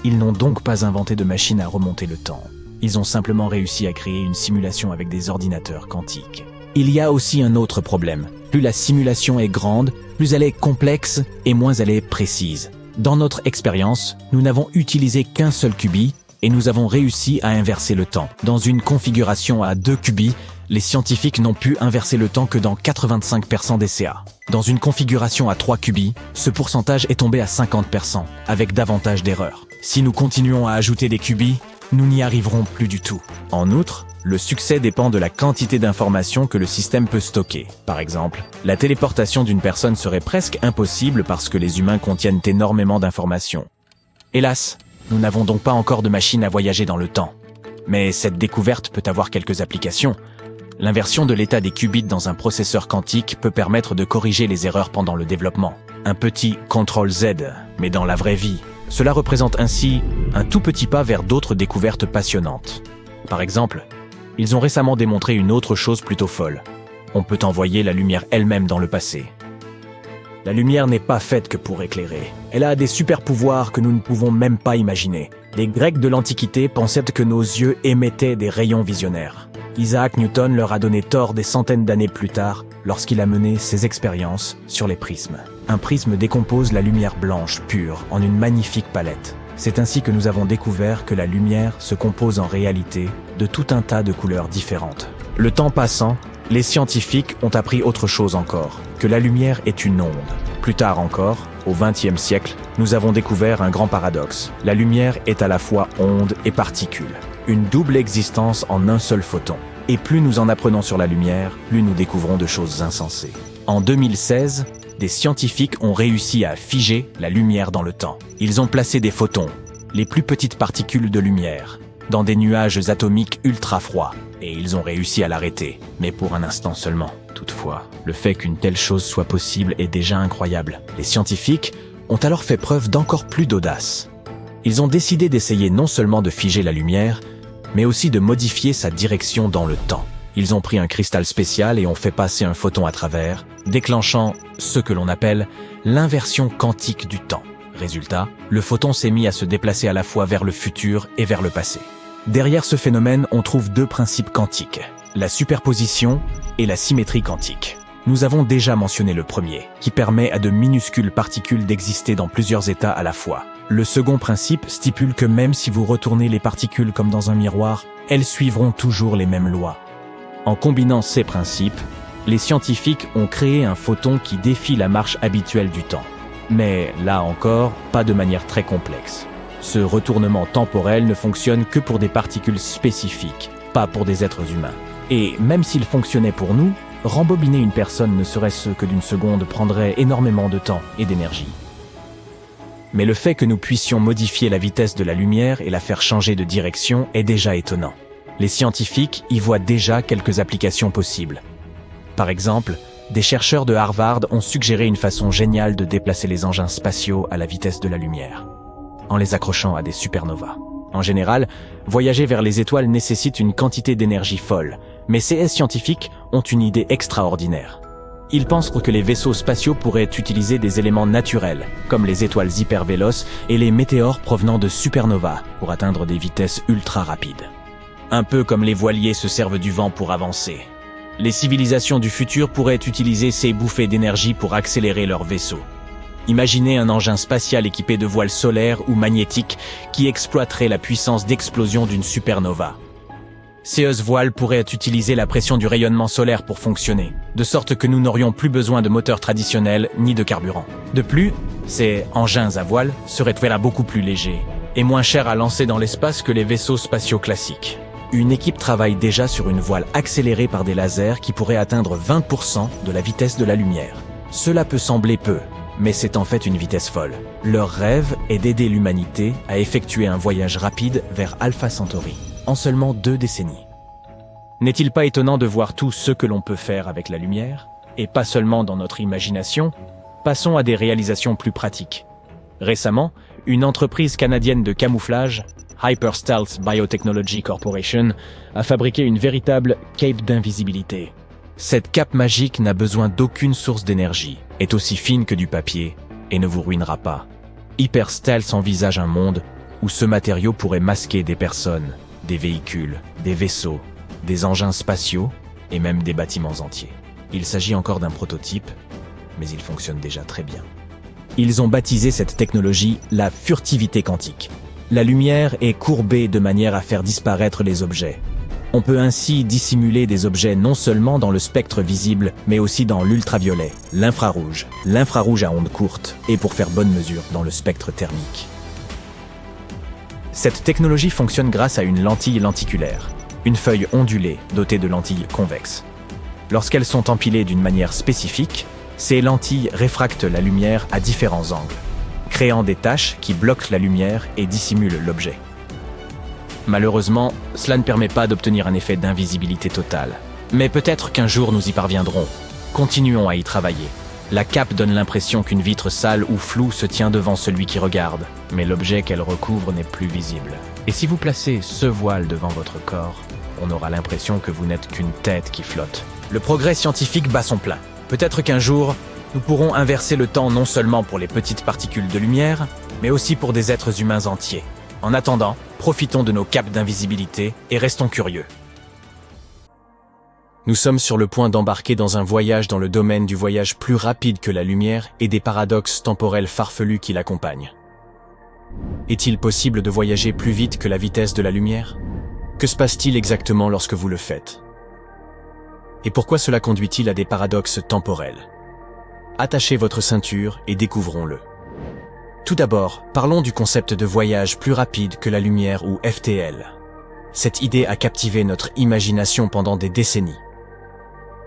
S1: Ils n'ont donc pas inventé de machine à remonter le temps. Ils ont simplement réussi à créer une simulation avec des ordinateurs quantiques. Il y a aussi un autre problème. Plus la simulation est grande, plus elle est complexe et moins elle est précise. Dans notre expérience, nous n'avons utilisé qu'un seul qubit et nous avons réussi à inverser le temps. Dans une configuration à 2 qubits, les scientifiques n'ont pu inverser le temps que dans 85% des CA. Dans une configuration à 3 qubits, ce pourcentage est tombé à 50%, avec davantage d'erreurs. Si nous continuons à ajouter des qubits, nous n'y arriverons plus du tout. En outre, le succès dépend de la quantité d'informations que le système peut stocker. Par exemple, la téléportation d'une personne serait presque impossible parce que les humains contiennent énormément d'informations. Hélas, nous n'avons donc pas encore de machine à voyager dans le temps. Mais cette découverte peut avoir quelques applications. L'inversion de l'état des qubits dans un processeur quantique peut permettre de corriger les erreurs pendant le développement. Un petit CTRL-Z, mais dans la vraie vie. Cela représente ainsi un tout petit pas vers d'autres découvertes passionnantes. Par exemple, ils ont récemment démontré une autre chose plutôt folle. On peut envoyer la lumière elle-même dans le passé. La lumière n'est pas faite que pour éclairer. Elle a des super pouvoirs que nous ne pouvons même pas imaginer. Les Grecs de l'Antiquité pensaient que nos yeux émettaient des rayons visionnaires. Isaac Newton leur a donné tort des centaines d'années plus tard lorsqu'il a mené ses expériences sur les prismes. Un prisme décompose la lumière blanche pure en une magnifique palette. C'est ainsi que nous avons découvert que la lumière se compose en réalité de tout un tas de couleurs différentes. Le temps passant, les scientifiques ont appris autre chose encore, que la lumière est une onde. Plus tard encore, au XXe siècle, nous avons découvert un grand paradoxe. La lumière est à la fois onde et particule. Une double existence en un seul photon. Et plus nous en apprenons sur la lumière, plus nous découvrons de choses insensées. En 2016, des scientifiques ont réussi à figer la lumière dans le temps. Ils ont placé des photons, les plus petites particules de lumière, dans des nuages atomiques ultra froids, et ils ont réussi à l'arrêter, mais pour un instant seulement. Toutefois, le fait qu'une telle chose soit possible est déjà incroyable. Les scientifiques ont alors fait preuve d'encore plus d'audace. Ils ont décidé d'essayer non seulement de figer la lumière, mais aussi de modifier sa direction dans le temps. Ils ont pris un cristal spécial et ont fait passer un photon à travers, déclenchant ce que l'on appelle l'inversion quantique du temps. Résultat, le photon s'est mis à se déplacer à la fois vers le futur et vers le passé. Derrière ce phénomène, on trouve deux principes quantiques, la superposition et la symétrie quantique. Nous avons déjà mentionné le premier, qui permet à de minuscules particules d'exister dans plusieurs états à la fois. Le second principe stipule que même si vous retournez les particules comme dans un miroir, elles suivront toujours les mêmes lois. En combinant ces principes, les scientifiques ont créé un photon qui défie la marche habituelle du temps. Mais là encore, pas de manière très complexe. Ce retournement temporel ne fonctionne que pour des particules spécifiques, pas pour des êtres humains. Et même s'il fonctionnait pour nous, rembobiner une personne ne serait-ce que d'une seconde prendrait énormément de temps et d'énergie. Mais le fait que nous puissions modifier la vitesse de la lumière et la faire changer de direction est déjà étonnant. Les scientifiques y voient déjà quelques applications possibles. Par exemple, des chercheurs de Harvard ont suggéré une façon géniale de déplacer les engins spatiaux à la vitesse de la lumière, en les accrochant à des supernovas. En général, voyager vers les étoiles nécessite une quantité d'énergie folle, mais ces scientifiques ont une idée extraordinaire. Ils pensent que les vaisseaux spatiaux pourraient utiliser des éléments naturels, comme les étoiles hypervéloces et les météores provenant de supernovas, pour atteindre des vitesses ultra rapides. Un peu comme les voiliers se servent du vent pour avancer. Les civilisations du futur pourraient utiliser ces bouffées d'énergie pour accélérer leurs vaisseaux. Imaginez un engin spatial équipé de voiles solaires ou magnétiques qui exploiterait la puissance d'explosion d'une supernova. Ces voiles pourraient utiliser la pression du rayonnement solaire pour fonctionner, de sorte que nous n'aurions plus besoin de moteurs traditionnels ni de carburant. De plus, ces engins à voiles seraient beaucoup plus légers et moins chers à lancer dans l'espace que les vaisseaux spatiaux classiques. Une équipe travaille déjà sur une voile accélérée par des lasers qui pourrait atteindre 20% de la vitesse de la lumière. Cela peut sembler peu, mais c'est en fait une vitesse folle. Leur rêve est d'aider l'humanité à effectuer un voyage rapide vers Alpha Centauri, en seulement 2 décennies. N'est-il pas étonnant de voir tout ce que l'on peut faire avec la lumière, et pas seulement dans notre imagination? Passons à des réalisations plus pratiques. Récemment, une entreprise canadienne de camouflage, Hyperstealth Biotechnology Corporation, a fabriqué une véritable cape d'invisibilité. Cette cape magique n'a besoin d'aucune source d'énergie, est aussi fine que du papier et ne vous ruinera pas. Hyperstealth envisage un monde où ce matériau pourrait masquer des personnes, des véhicules, des vaisseaux, des engins spatiaux et même des bâtiments entiers. Il s'agit encore d'un prototype, mais il fonctionne déjà très bien. Ils ont baptisé cette technologie la furtivité quantique. La lumière est courbée de manière à faire disparaître les objets. On peut ainsi dissimuler des objets non seulement dans le spectre visible, mais aussi dans l'ultraviolet, l'infrarouge à ondes courtes, et pour faire bonne mesure dans le spectre thermique. Cette technologie fonctionne grâce à une lentille lenticulaire, une feuille ondulée dotée de lentilles convexes. Lorsqu'elles sont empilées d'une manière spécifique, ces lentilles réfractent la lumière à différents angles, créant des taches qui bloquent la lumière et dissimulent l'objet. Malheureusement, cela ne permet pas d'obtenir un effet d'invisibilité totale. Mais peut-être qu'un jour nous y parviendrons. Continuons à y travailler. La cape donne l'impression qu'une vitre sale ou floue se tient devant celui qui regarde, mais l'objet qu'elle recouvre n'est plus visible. Et si vous placez ce voile devant votre corps, on aura l'impression que vous n'êtes qu'une tête qui flotte. Le progrès scientifique bat son plein. Peut-être qu'un jour,
S2: Nous pourrons inverser le temps non seulement pour les petites particules de lumière, mais aussi pour des êtres humains entiers. En attendant, profitons de nos capes d'invisibilité et restons curieux.
S1: Nous sommes sur le point d'embarquer dans un voyage dans le domaine du voyage plus rapide que la lumière et des paradoxes temporels farfelus qui l'accompagnent. Est-il possible de voyager plus vite que la vitesse de la lumière? Que se passe-t-il exactement lorsque vous le faites? Et pourquoi cela conduit-il à des paradoxes temporels? Attachez votre ceinture et découvrons-le. Tout d'abord, parlons du concept de voyage plus rapide que la lumière ou FTL. Cette idée a captivé notre imagination pendant des décennies.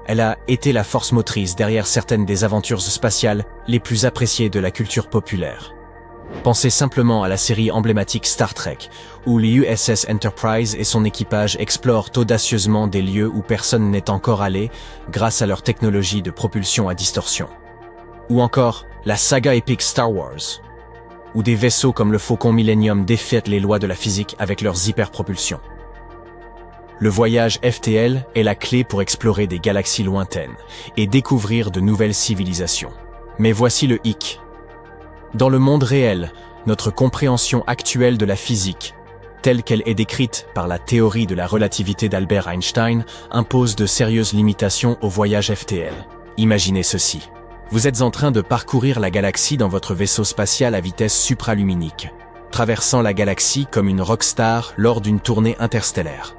S1: Elle a été la force motrice derrière certaines des aventures spatiales les plus appréciées de la culture populaire. Pensez simplement à la série emblématique Star Trek, où l'USS Enterprise et son équipage explorent audacieusement des lieux où personne n'est encore allé grâce à leur technologie de propulsion à distorsion. Ou encore la saga épique Star Wars, où des vaisseaux comme le Faucon Millennium défient les lois de la physique avec leurs hyperpropulsions. Le voyage FTL est la clé pour explorer des galaxies lointaines et découvrir de nouvelles civilisations. Mais voici le hic. Dans le monde réel, notre compréhension actuelle de la physique, telle qu'elle est décrite par la théorie de la relativité d'Albert Einstein, impose de sérieuses limitations au voyage FTL. Imaginez ceci. Vous êtes en train de parcourir la galaxie dans votre vaisseau spatial à vitesse supraluminique, traversant la galaxie comme une rockstar lors d'une tournée interstellaire.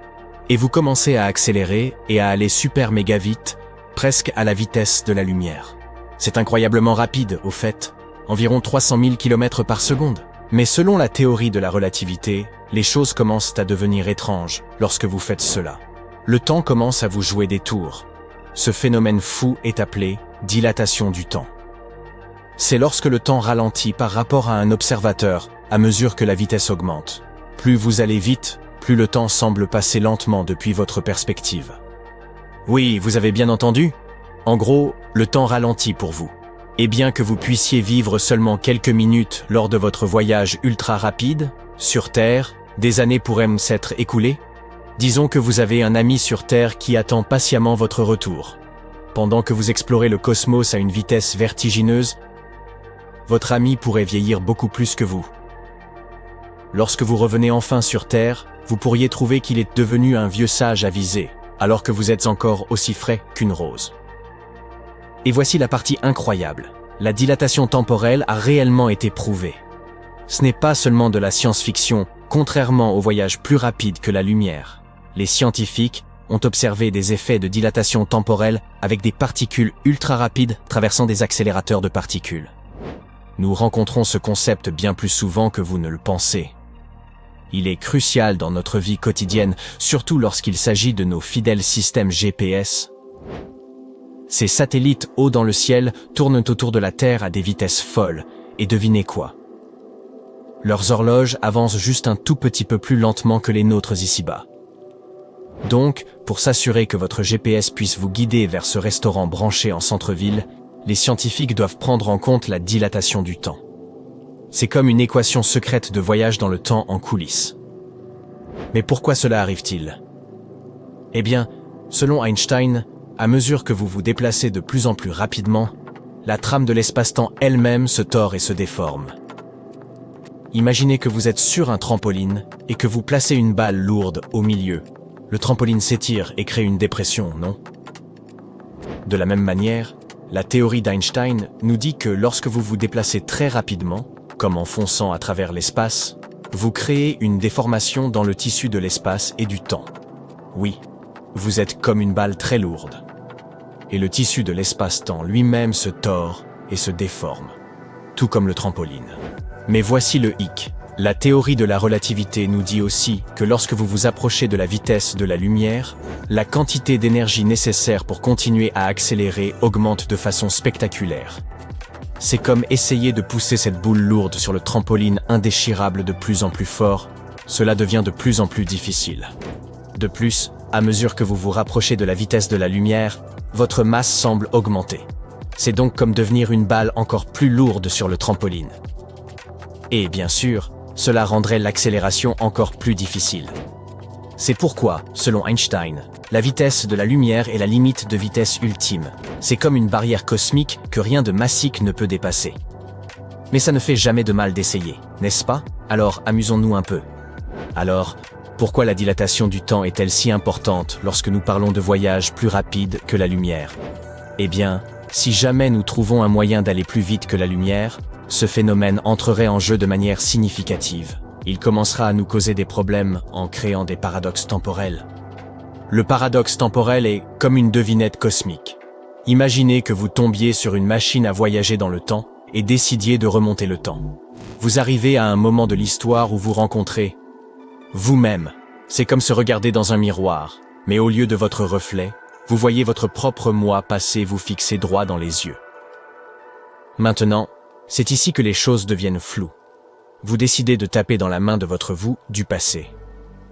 S1: Et vous commencez à accélérer et à aller super méga vite, presque à la vitesse de la lumière. C'est incroyablement rapide, au fait, environ 300 000 km par seconde. Mais selon la théorie de la relativité, les choses commencent à devenir étranges lorsque vous faites cela. Le temps commence à vous jouer des tours. Ce phénomène fou est appelé dilatation du temps. C'est lorsque le temps ralentit par rapport à un observateur à mesure que la vitesse augmente. Plus vous allez vite, plus le temps semble passer lentement depuis votre perspective. Oui, vous avez bien entendu. En gros, le temps ralentit pour vous. Et bien que vous puissiez vivre seulement quelques minutes lors de votre voyage ultra rapide, sur Terre, des années pourraient s'être écoulées. Disons que vous avez un ami sur Terre qui attend patiemment votre retour. Pendant que vous explorez le cosmos à une vitesse vertigineuse, votre ami pourrait vieillir beaucoup plus que vous. Lorsque vous revenez enfin sur Terre, vous pourriez trouver qu'il est devenu un vieux sage avisé, alors que vous êtes encore aussi frais qu'une rose. Et voici la partie incroyable. La dilatation temporelle a réellement été prouvée. Ce n'est pas seulement de la science-fiction, contrairement au voyage plus rapide que la lumière. Les scientifiques ont observé des effets de dilatation temporelle avec des particules ultra rapides traversant des accélérateurs de particules. Nous rencontrons ce concept bien plus souvent que vous ne le pensez. Il est crucial dans notre vie quotidienne, surtout lorsqu'il s'agit de nos fidèles systèmes GPS. Ces satellites hauts dans le ciel tournent autour de la Terre à des vitesses folles, et devinez quoi? Leurs horloges avancent juste un tout petit peu plus lentement que les nôtres ici-bas. Donc, pour s'assurer que votre GPS puisse vous guider vers ce restaurant branché en centre-ville, les scientifiques doivent prendre en compte la dilatation du temps. C'est comme une équation secrète de voyage dans le temps en coulisses. Mais pourquoi cela arrive-t-il? Eh bien, selon Einstein, à mesure que vous vous déplacez de plus en plus rapidement, la trame de l'espace-temps elle-même se tord et se déforme. Imaginez que vous êtes sur un trampoline et que vous placez une balle lourde au milieu. Le trampoline s'étire et crée une dépression, non? De la même manière, la théorie d'Einstein nous dit que lorsque vous vous déplacez très rapidement, comme en fonçant à travers l'espace, vous créez une déformation dans le tissu de l'espace et du temps. Oui, vous êtes comme une balle très lourde. Et le tissu de l'espace-temps lui-même se tord et se déforme, tout comme le trampoline. Mais voici le hic. La théorie de la relativité nous dit aussi que lorsque vous vous approchez de la vitesse de la lumière, la quantité d'énergie nécessaire pour continuer à accélérer augmente de façon spectaculaire. C'est comme essayer de pousser cette boule lourde sur le trampoline indéchirable de plus en plus fort, cela devient de plus en plus difficile. De plus, à mesure que vous vous rapprochez de la vitesse de la lumière, votre masse semble augmenter. C'est donc comme devenir une balle encore plus lourde sur le trampoline. Et bien sûr, cela rendrait l'accélération encore plus difficile. C'est pourquoi, selon Einstein, la vitesse de la lumière est la limite de vitesse ultime. C'est comme une barrière cosmique que rien de massique ne peut dépasser. Mais ça ne fait jamais de mal d'essayer, n'est-ce pas? Alors amusons-nous un peu. Alors, pourquoi la dilatation du temps est-elle si importante lorsque nous parlons de voyages plus rapides que la lumière? Eh bien, si jamais nous trouvons un moyen d'aller plus vite que la lumière, ce phénomène entrerait en jeu de manière significative. Il commencera à nous causer des problèmes en créant des paradoxes temporels. Le paradoxe temporel est comme une devinette cosmique. Imaginez que vous tombiez sur une machine à voyager dans le temps et décidiez de remonter le temps. Vous arrivez à un moment de l'histoire où vous rencontrez vous-même. C'est comme se regarder dans un miroir, mais au lieu de votre reflet, vous voyez votre propre moi passer vous fixer droit dans les yeux. Maintenant, c'est ici que les choses deviennent floues. Vous décidez de taper dans la main de votre vous du passé.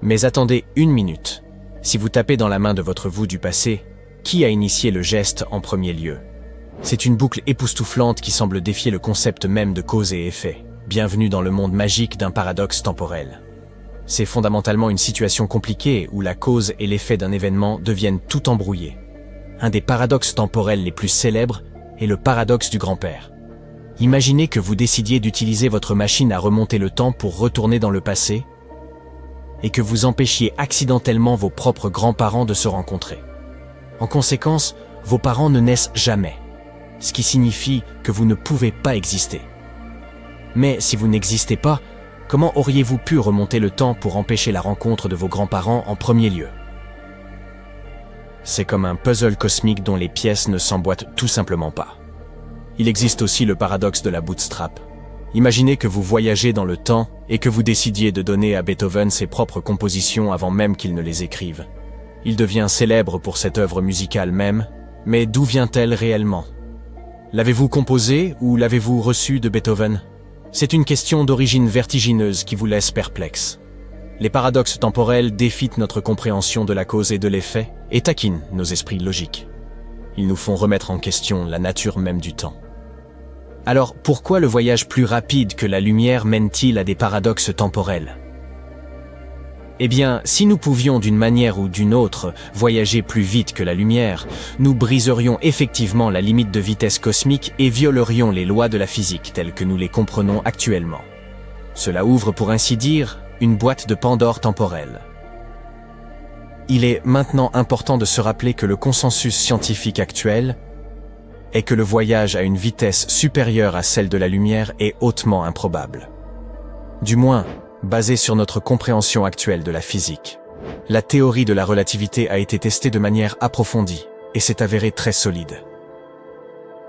S1: Mais attendez une minute. Si vous tapez dans la main de votre vous du passé, qui a initié le geste en premier lieu? C'est une boucle époustouflante qui semble défier le concept même de cause et effet. Bienvenue dans le monde magique d'un paradoxe temporel. C'est fondamentalement une situation compliquée où la cause et l'effet d'un événement deviennent tout embrouillés. Un des paradoxes temporels les plus célèbres est le paradoxe du grand-père. Imaginez que vous décidiez d'utiliser votre machine à remonter le temps pour retourner dans le passé et que vous empêchiez accidentellement vos propres grands-parents de se rencontrer. En conséquence, vos parents ne naissent jamais, ce qui signifie que vous ne pouvez pas exister. Mais si vous n'existez pas, comment auriez-vous pu remonter le temps pour empêcher la rencontre de vos grands-parents en premier lieu? C'est comme un puzzle cosmique dont les pièces ne s'emboîtent tout simplement pas. Il existe aussi le paradoxe de la bootstrap. Imaginez que vous voyagez dans le temps et que vous décidiez de donner à Beethoven ses propres compositions avant même qu'il ne les écrive. Il devient célèbre pour cette œuvre musicale même, mais d'où vient-elle réellement? L'avez-vous composée ou l'avez-vous reçue de Beethoven? C'est une question d'origine vertigineuse qui vous laisse perplexe. Les paradoxes temporels défient notre compréhension de la cause et de l'effet et taquinent nos esprits logiques. Ils nous font remettre en question la nature même du temps. Alors, pourquoi le voyage plus rapide que la lumière mène-t-il à des paradoxes temporels? Eh bien, si nous pouvions d'une manière ou d'une autre voyager plus vite que la lumière, nous briserions effectivement la limite de vitesse cosmique et violerions les lois de la physique telles que nous les comprenons actuellement. Cela ouvre, pour ainsi dire, une boîte de Pandore temporelle. Il est maintenant important de se rappeler que le consensus scientifique actuel est que le voyage à une vitesse supérieure à celle de la lumière est hautement improbable. Du moins, basé sur notre compréhension actuelle de la physique. La théorie de la relativité a été testée de manière approfondie et s'est avérée très solide.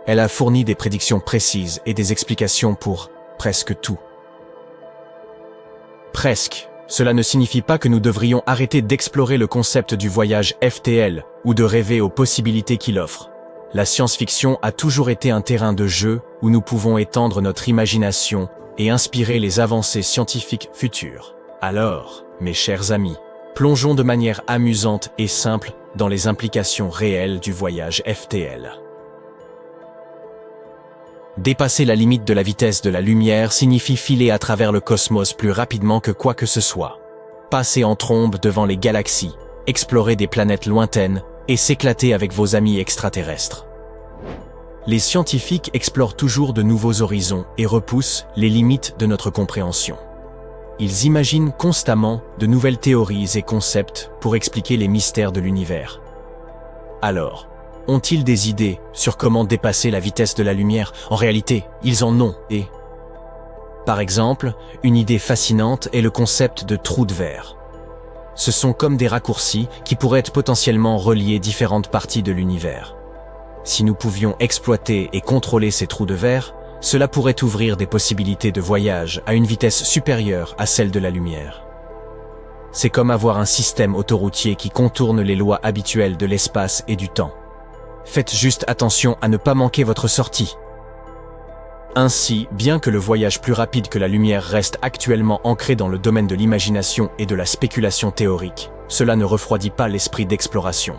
S1: Elle a fourni des prédictions précises et des explications pour presque tout. Presque. Cela ne signifie pas que nous devrions arrêter d'explorer le concept du voyage FTL ou de rêver aux possibilités qu'il offre. La science-fiction a toujours été un terrain de jeu où nous pouvons étendre notre imagination et inspirer les avancées scientifiques futures. Alors, mes chers amis, plongeons de manière amusante et simple dans les implications réelles du voyage FTL. Dépasser la limite de la vitesse de la lumière signifie filer à travers le cosmos plus rapidement que quoi que ce soit. Passer en trombe devant les galaxies, explorer des planètes lointaines et s'éclater avec vos amis extraterrestres. Les scientifiques explorent toujours de nouveaux horizons et repoussent les limites de notre compréhension. Ils imaginent constamment de nouvelles théories et concepts pour expliquer les mystères de l'univers. Alors, ont-ils des idées sur comment dépasser la vitesse de la lumière? En réalité, ils en ont et... Par exemple, une idée fascinante est le concept de trou de verre. Ce sont comme des raccourcis qui pourraient potentiellement relier différentes parties de l'univers. Si nous pouvions exploiter et contrôler ces trous de verre, cela pourrait ouvrir des possibilités de voyage à une vitesse supérieure à celle de la lumière. C'est comme avoir un système autoroutier qui contourne les lois habituelles de l'espace et du temps. Faites juste attention à ne pas manquer votre sortie. Ainsi, bien que le voyage plus rapide que la lumière reste actuellement ancré dans le domaine de l'imagination et de la spéculation théorique, cela ne refroidit pas l'esprit d'exploration.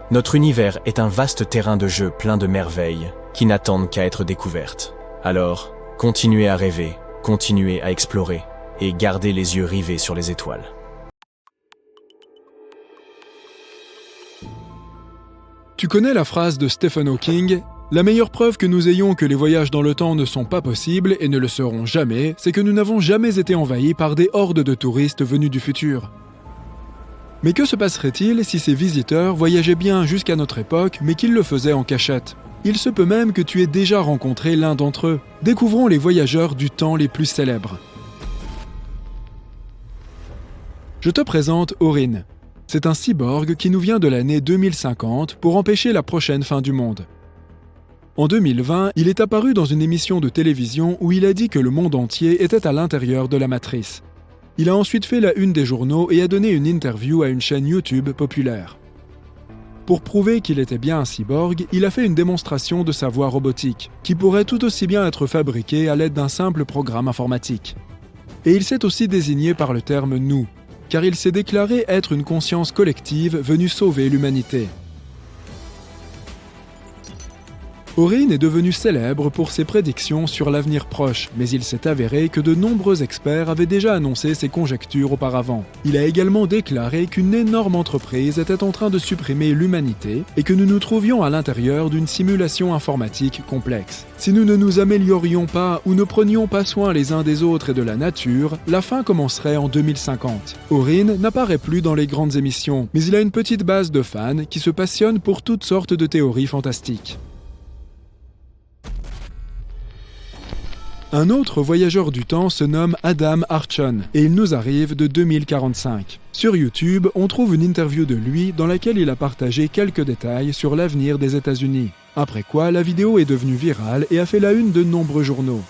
S1: Notre univers est un vaste terrain de jeu plein de merveilles qui n'attendent qu'à être découvertes. Alors, continuez à rêver, continuez à explorer et gardez les yeux rivés sur les étoiles.
S3: Tu connais la phrase de Stephen Hawking ? La meilleure preuve que nous ayons que les voyages dans le temps ne sont pas possibles et ne le seront jamais, c'est que nous n'avons jamais été envahis par des hordes de touristes venus du futur. Mais que se passerait-il si ces visiteurs voyageaient bien jusqu'à notre époque, mais qu'ils le faisaient en cachette ? Il se peut même que tu aies déjà rencontré l'un d'entre eux. Découvrons les voyageurs du temps les plus célèbres. Je te présente Orin. C'est un cyborg qui nous vient de l'année 2050 pour empêcher la prochaine fin du monde. En 2020, il est apparu dans une émission de télévision où il a dit que le monde entier était à l'intérieur de la matrice. Il a ensuite fait la une des journaux et a donné une interview à une chaîne YouTube populaire. Pour prouver qu'il était bien un cyborg, il a fait une démonstration de sa voix robotique, qui pourrait tout aussi bien être fabriquée à l'aide d'un simple programme informatique. Et il s'est aussi désigné par le terme « nous », car il s'est déclaré être une conscience collective venue sauver l'humanité. Orin est devenu célèbre pour ses prédictions sur l'avenir proche, mais il s'est avéré que de nombreux experts avaient déjà annoncé ses conjectures auparavant. Il a également déclaré qu'une énorme entreprise était en train de supprimer l'humanité et que nous nous trouvions à l'intérieur d'une simulation informatique complexe. Si nous ne nous améliorions pas ou ne prenions pas soin les uns des autres et de la nature, la fin commencerait en 2050. Orin n'apparaît plus dans les grandes émissions, mais il a une petite base de fans qui se passionnent pour toutes sortes de théories fantastiques. Un autre voyageur du temps se nomme Adam Archon et il nous arrive de 2045. Sur YouTube, on trouve une interview de lui dans laquelle il a partagé quelques détails sur l'avenir des États-Unis. Après quoi, la vidéo est devenue virale et a fait la une de nombreux journaux.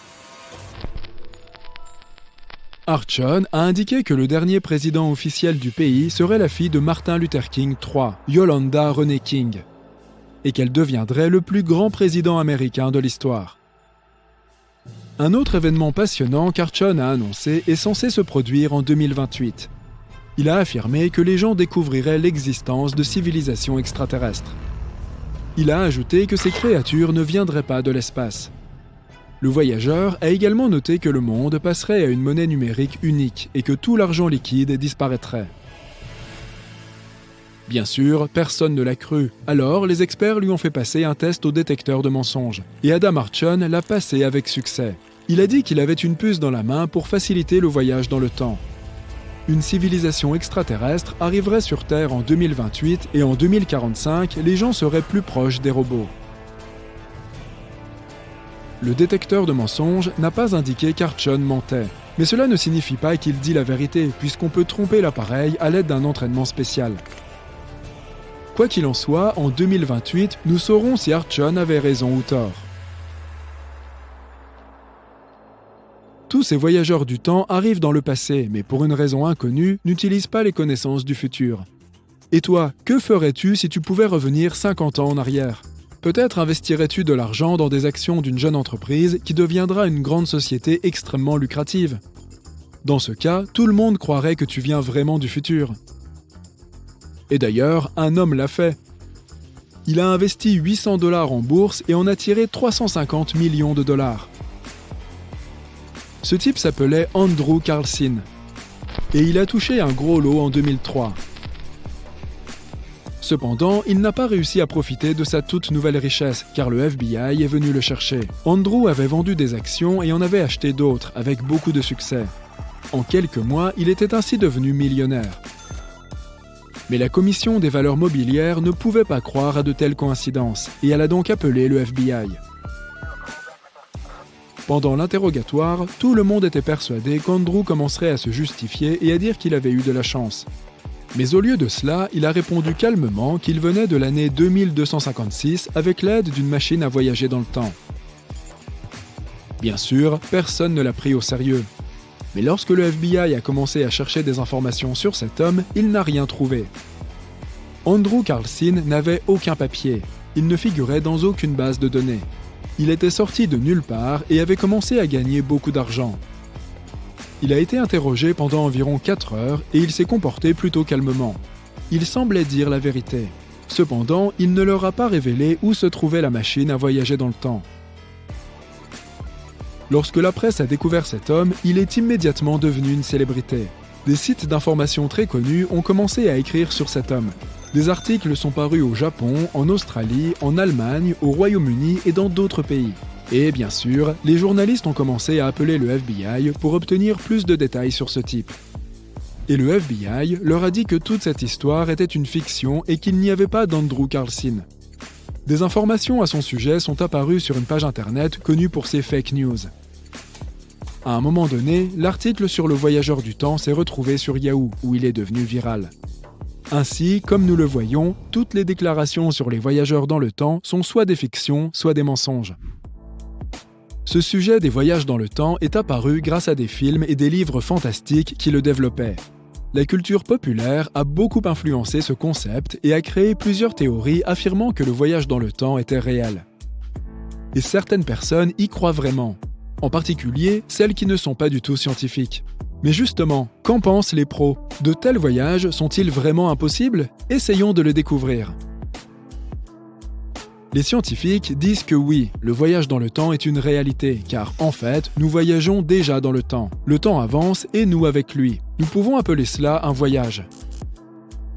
S3: Archon a indiqué que le dernier président officiel du pays serait la fille de Martin Luther King III, Yolanda Renee King, et qu'elle deviendrait le plus grand président américain de l'histoire. Un autre événement passionnant qu'Archon a annoncé est censé se produire en 2028. Il a affirmé que les gens découvriraient l'existence de civilisations extraterrestres. Il a ajouté que ces créatures ne viendraient pas de l'espace. Le voyageur a également noté que le monde passerait à une monnaie numérique unique et que tout l'argent liquide disparaîtrait. Bien sûr, personne ne l'a cru. Alors, les experts lui ont fait passer un test au détecteur de mensonges. Et Adam Archon l'a passé avec succès. Il a dit qu'il avait une puce dans la main pour faciliter le voyage dans le temps. Une civilisation extraterrestre arriverait sur Terre en 2028 et en 2045, les gens seraient plus proches des robots. Le détecteur de mensonges n'a pas indiqué qu'Archon mentait. Mais cela ne signifie pas qu'il dit la vérité, puisqu'on peut tromper l'appareil à l'aide d'un entraînement spécial. Quoi qu'il en soit, en 2028, nous saurons si Archon avait raison ou tort. Tous ces voyageurs du temps arrivent dans le passé, mais pour une raison inconnue, n'utilisent pas les connaissances du futur. Et toi, que ferais-tu si tu pouvais revenir 50 ans en arrière ? Peut-être investirais-tu de l'argent dans des actions d'une jeune entreprise qui deviendra une grande société extrêmement lucrative. Dans ce cas, tout le monde croirait que tu viens vraiment du futur. Et d'ailleurs, un homme l'a fait. Il a investi 800 $ en bourse et en a tiré 350 millions de dollars. Ce type s'appelait Andrew Carlson et il a touché un gros lot en 2003. Cependant, il n'a pas réussi à profiter de sa toute nouvelle richesse car le FBI est venu le chercher. Andrew avait vendu des actions et en avait acheté d'autres avec beaucoup de succès. En quelques mois, il était ainsi devenu millionnaire. Mais la Commission des valeurs mobilières ne pouvait pas croire à de telles coïncidences et elle a donc appelé le FBI. Pendant l'interrogatoire, tout le monde était persuadé qu'Andrew commencerait à se justifier et à dire qu'il avait eu de la chance. Mais au lieu de cela, il a répondu calmement qu'il venait de l'année 2256 avec l'aide d'une machine à voyager dans le temps. Bien sûr, personne ne l'a pris au sérieux. Mais lorsque le FBI a commencé à chercher des informations sur cet homme, il n'a rien trouvé. Andrew Carlson n'avait aucun papier. Il ne figurait dans aucune base de données. Il était sorti de nulle part et avait commencé à gagner beaucoup d'argent. Il a été interrogé pendant environ 4 heures et il s'est comporté plutôt calmement. Il semblait dire la vérité. Cependant, il ne leur a pas révélé où se trouvait la machine à voyager dans le temps. Lorsque la presse a découvert cet homme, il est immédiatement devenu une célébrité. Des sites d'information très connus ont commencé à écrire sur cet homme. Des articles sont parus au Japon, en Australie, en Allemagne, au Royaume-Uni et dans d'autres pays. Et bien sûr, les journalistes ont commencé à appeler le FBI pour obtenir plus de détails sur ce type. Et le FBI leur a dit que toute cette histoire était une fiction et qu'il n'y avait pas d'Andrew Carlson. Des informations à son sujet sont apparues sur une page internet connue pour ses fake news. À un moment donné, l'article sur le voyageur du temps s'est retrouvé sur Yahoo, où il est devenu viral. Ainsi, comme nous le voyons, toutes les déclarations sur les voyageurs dans le temps sont soit des fictions, soit des mensonges. Ce sujet des voyages dans le temps est apparu grâce à des films et des livres fantastiques qui le développaient. La culture populaire a beaucoup influencé ce concept et a créé plusieurs théories affirmant que le voyage dans le temps était réel. Et certaines personnes y croient vraiment, en particulier celles qui ne sont pas du tout scientifiques. Mais justement, qu'en pensent les pros? De tels voyages sont-ils vraiment impossibles? Essayons de le découvrir. Les scientifiques disent que oui, le voyage dans le temps est une réalité, car en fait, nous voyageons déjà dans le temps. Le temps avance et nous avec lui. Nous pouvons appeler cela un voyage.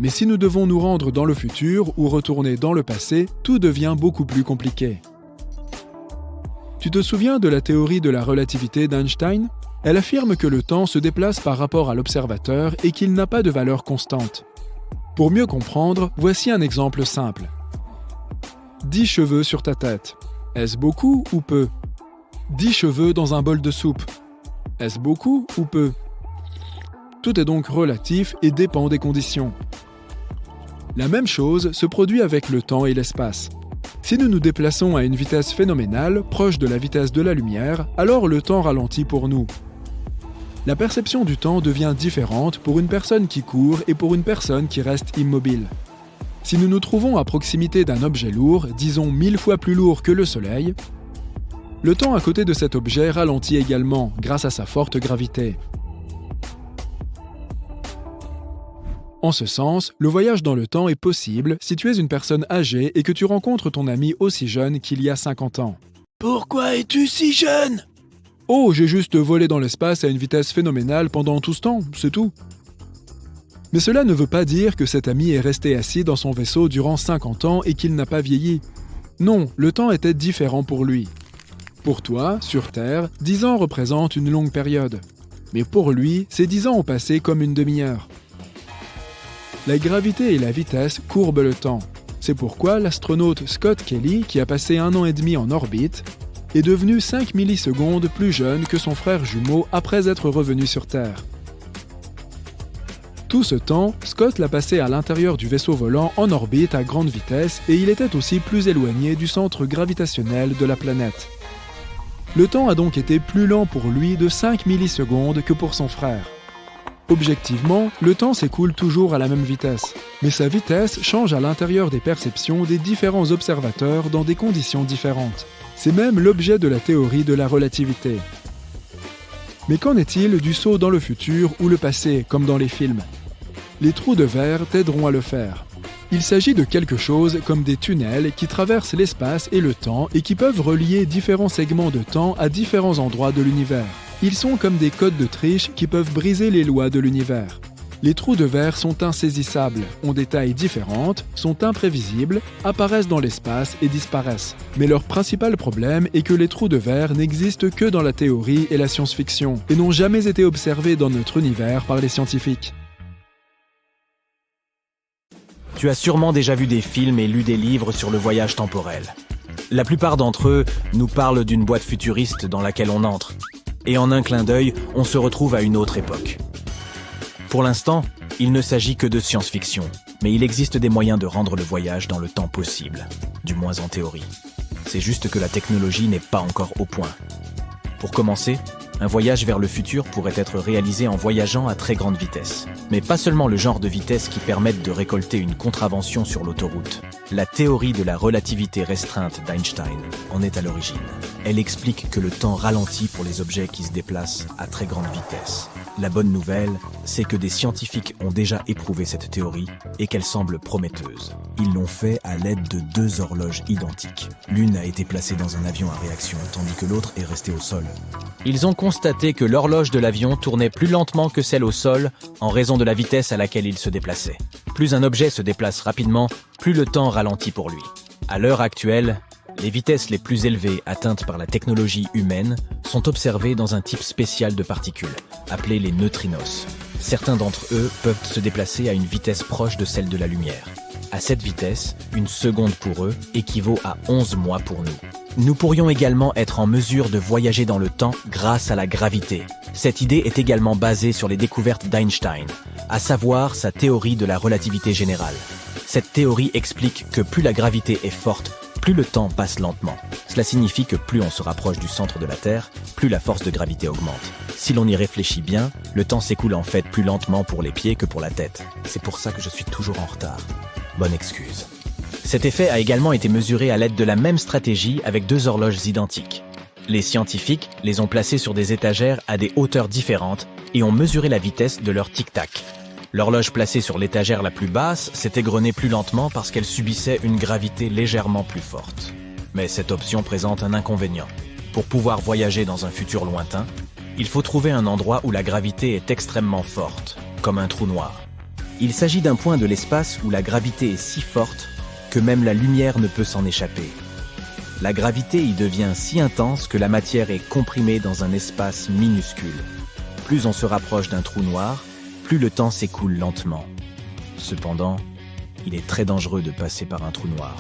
S3: Mais si nous devons nous rendre dans le futur ou retourner dans le passé, tout devient beaucoup plus compliqué. Tu te souviens de la théorie de la relativité d'Einstein? Elle affirme que le temps se déplace par rapport à l'observateur et qu'il n'a pas de valeur constante. Pour mieux comprendre, voici un exemple simple. 10 cheveux sur ta tête. Est-ce beaucoup ou peu? 10 cheveux dans un bol de soupe. Est-ce beaucoup ou peu? Tout est donc relatif et dépend des conditions. La même chose se produit avec le temps et l'espace. Si nous nous déplaçons à une vitesse phénoménale, proche de la vitesse de la lumière, alors le temps ralentit pour nous. La perception du temps devient différente pour une personne qui court et pour une personne qui reste immobile. Si nous nous trouvons à proximité d'un objet lourd, disons 1000 fois plus lourd que le Soleil, le temps à côté de cet objet ralentit également grâce à sa forte gravité. En ce sens, le voyage dans le temps est possible si tu es une personne âgée et que tu rencontres ton ami aussi jeune qu'il y a 50 ans. Pourquoi es-tu si jeune? Oh, j'ai juste volé dans l'espace à une vitesse phénoménale pendant tout ce temps, c'est tout. Mais cela ne veut pas dire que cet ami est resté assis dans son vaisseau durant 50 ans et qu'il n'a pas vieilli. Non, le temps était différent pour lui. Pour toi, sur Terre, 10 ans représentent une longue période. Mais pour lui, ces 10 ans ont passé comme une demi-heure. La gravité et la vitesse courbent le temps. C'est pourquoi l'astronaute Scott Kelly, qui a passé 1 an et demi en orbite, est devenu 5 millisecondes plus jeune que son frère jumeau après être revenu sur Terre. Tout ce temps, Scott l'a passé à l'intérieur du vaisseau volant en orbite à grande vitesse et il était aussi plus éloigné du centre gravitationnel de la planète. Le temps a donc été plus lent pour lui de 5 millisecondes que pour son frère. Objectivement, le temps s'écoule toujours à la même vitesse, mais sa vitesse change à l'intérieur des perceptions des différents observateurs dans des conditions différentes. C'est même l'objet de la théorie de la relativité. Mais qu'en est-il du saut dans le futur ou le passé, comme dans les films? Les trous de verre t'aideront à le faire. Il s'agit de quelque chose comme des tunnels qui traversent l'espace et le temps et qui peuvent relier différents segments de temps à différents endroits de l'univers. Ils sont comme des codes de triche qui peuvent briser les lois de l'univers. Les trous de verre sont insaisissables, ont des tailles différentes, sont imprévisibles, apparaissent dans l'espace et disparaissent. Mais leur principal problème est que les trous de verre n'existent que dans la théorie et la science-fiction, et n'ont jamais été observés dans notre univers par les scientifiques.
S2: Tu as sûrement déjà vu des films et lu des livres sur le voyage temporel. La plupart d'entre eux nous parlent d'une boîte futuriste dans laquelle on entre. Et en un clin d'œil, on se retrouve à une autre époque. Pour l'instant, il ne s'agit que de science-fiction, mais il existe des moyens de rendre le voyage dans le temps possible, du moins en théorie. C'est juste que la technologie n'est pas encore au point. Pour commencer, un voyage vers le futur pourrait être réalisé en voyageant à très grande vitesse. Mais pas seulement le genre de vitesse qui permette de récolter une contravention sur l'autoroute. La théorie de la relativité restreinte d'Einstein en est à l'origine. Elle explique que le temps ralentit pour les objets qui se déplacent à très grande vitesse. La bonne nouvelle, c'est que des scientifiques ont déjà éprouvé cette théorie et qu'elle semble prometteuse. Ils l'ont fait à l'aide de 2 horloges identiques. L'une a été placée dans un avion à réaction, tandis que l'autre est restée au sol. Ils ont constaté que l'horloge de l'avion tournait plus lentement que celle au sol en raison de la vitesse à laquelle il se déplaçait. Plus un objet se déplace rapidement, plus le temps ralentit pour lui. À l'heure actuelle, les vitesses les plus élevées atteintes par la technologie humaine sont observées dans un type spécial de particules, appelées les neutrinos. Certains d'entre eux peuvent se déplacer à une vitesse proche de celle de la lumière. À cette vitesse, une seconde pour eux équivaut à 11 mois pour nous. Nous pourrions également être en mesure de voyager dans le temps grâce à la gravité. Cette idée est également basée sur les découvertes d'Einstein, à savoir sa théorie de la relativité générale. Cette théorie explique que plus la gravité est forte, plus le temps passe lentement. Cela signifie que plus on se rapproche du centre de la Terre, plus la force de gravité augmente. Si l'on y réfléchit bien, le temps s'écoule en fait plus lentement pour les pieds que pour la tête. C'est pour ça que je suis toujours en retard. Bonne excuse. Cet effet a également été mesuré à l'aide de la même stratégie avec 2 horloges identiques. Les scientifiques les ont placées sur des étagères à des hauteurs différentes et ont mesuré la vitesse de leur tic-tac. L'horloge placée sur l'étagère la plus basse s'est égrenée plus lentement parce qu'elle subissait une gravité légèrement plus forte. Mais cette option présente un inconvénient. Pour pouvoir voyager dans un futur lointain, il faut trouver un endroit où la gravité est extrêmement forte, comme un trou noir. Il s'agit d'un point de l'espace où la gravité est si forte que même la lumière ne peut s'en échapper. La gravité y devient si intense que la matière est comprimée dans un espace minuscule. Plus on se rapproche d'un trou noir, plus le temps s'écoule lentement. Cependant, il est très dangereux de passer par un trou noir,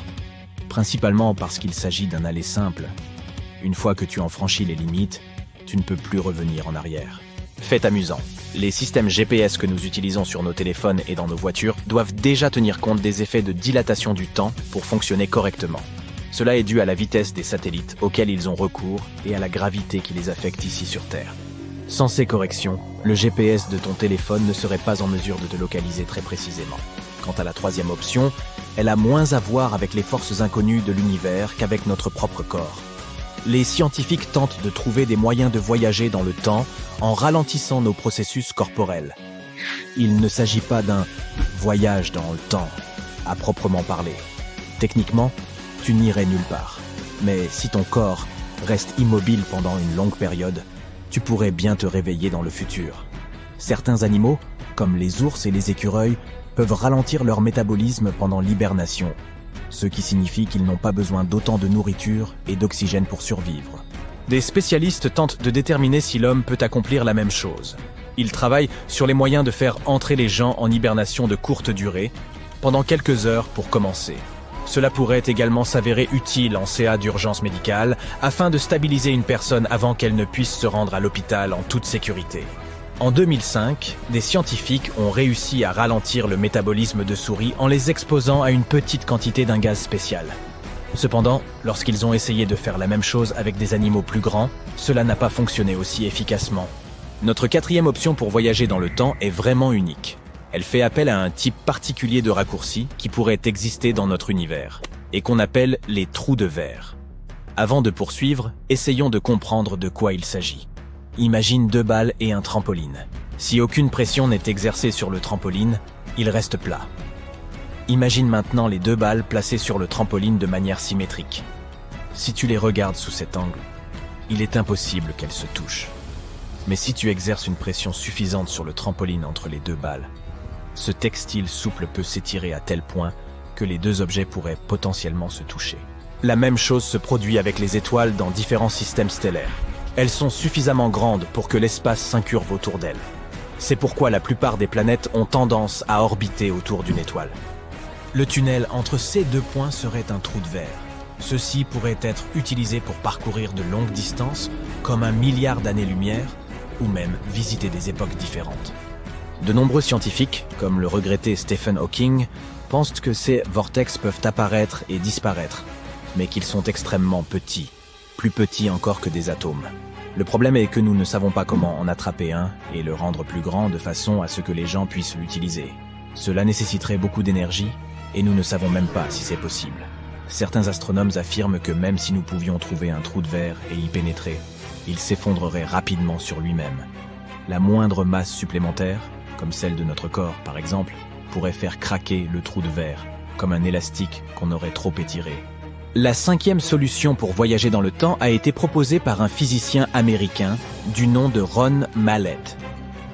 S2: principalement parce qu'il s'agit d'un aller simple. Une fois que tu en franchis les limites, tu ne peux plus revenir en arrière. Fait amusant, les systèmes GPS que nous utilisons sur nos téléphones et dans nos voitures doivent déjà tenir compte des effets de dilatation du temps pour fonctionner correctement. Cela est dû à la vitesse des satellites auxquels ils ont recours et à la gravité qui les affecte ici sur Terre. Sans ces corrections, le GPS de ton téléphone ne serait pas en mesure de te localiser très précisément. Quant à la troisième option, elle a moins à voir avec les forces inconnues de l'univers qu'avec notre propre corps. Les scientifiques tentent de trouver des moyens de voyager dans le temps en ralentissant nos processus corporels. Il ne s'agit pas d'un voyage dans le temps, à proprement parler. Techniquement, tu n'irais nulle part. Mais si ton corps reste immobile pendant une longue période, tu pourrais bien te réveiller dans le futur. Certains animaux, comme les ours et les écureuils, peuvent ralentir leur métabolisme pendant l'hibernation, ce qui signifie qu'ils n'ont pas besoin d'autant de nourriture et d'oxygène pour survivre. Des spécialistes tentent de déterminer si l'homme peut accomplir la même chose. Ils travaillent sur les moyens de faire entrer les gens en hibernation de courte durée, pendant quelques heures pour commencer. Cela pourrait également s'avérer utile en CA d'urgence médicale, afin de stabiliser une personne avant qu'elle ne puisse se rendre à l'hôpital en toute sécurité. En 2005, des scientifiques ont réussi à ralentir le métabolisme de souris en les exposant à une petite quantité d'un gaz spécial. Cependant, lorsqu'ils ont essayé de faire la même chose avec des animaux plus grands, cela n'a pas fonctionné aussi efficacement. Notre quatrième option pour voyager dans le temps est vraiment unique. Elle fait appel à un type particulier de raccourci qui pourrait exister dans notre univers, et qu'on appelle les trous de verre. Avant de poursuivre, essayons de comprendre de quoi il s'agit. Imagine 2 balles et un trampoline. Si aucune pression n'est exercée sur le trampoline, il reste plat. Imagine maintenant les 2 balles placées sur le trampoline de manière symétrique. Si tu les regardes sous cet angle, il est impossible qu'elles se touchent. Mais si tu exerces une pression suffisante sur le trampoline entre les 2 balles, ce textile souple peut s'étirer à tel point que les 2 objets pourraient potentiellement se toucher. La même chose se produit avec les étoiles dans différents systèmes stellaires. Elles sont suffisamment grandes pour que l'espace s'incurve autour d'elles. C'est pourquoi la plupart des planètes ont tendance à orbiter autour d'une étoile. Le tunnel entre ces 2 points serait un trou de verre. Ceci pourrait être utilisé pour parcourir de longues distances, comme 1 milliard d'années-lumière, ou même visiter des époques différentes. De nombreux scientifiques, comme le regretté Stephen Hawking, pensent que ces vortex peuvent apparaître et disparaître, mais qu'ils sont extrêmement petits, plus petits encore que des atomes. Le problème est que nous ne savons pas comment en attraper un et le rendre plus grand de façon à ce que les gens puissent l'utiliser. Cela nécessiterait beaucoup d'énergie et nous ne savons même pas si c'est possible. Certains astronomes affirment que même si nous pouvions trouver un trou de verre et y pénétrer, il s'effondrerait rapidement sur lui-même. La moindre masse supplémentaire, comme celle de notre corps par exemple, pourrait faire craquer le trou de verre, comme un élastique qu'on aurait trop étiré. La 5e solution pour voyager dans le temps a été proposée par un physicien américain du nom de Ron Mallett.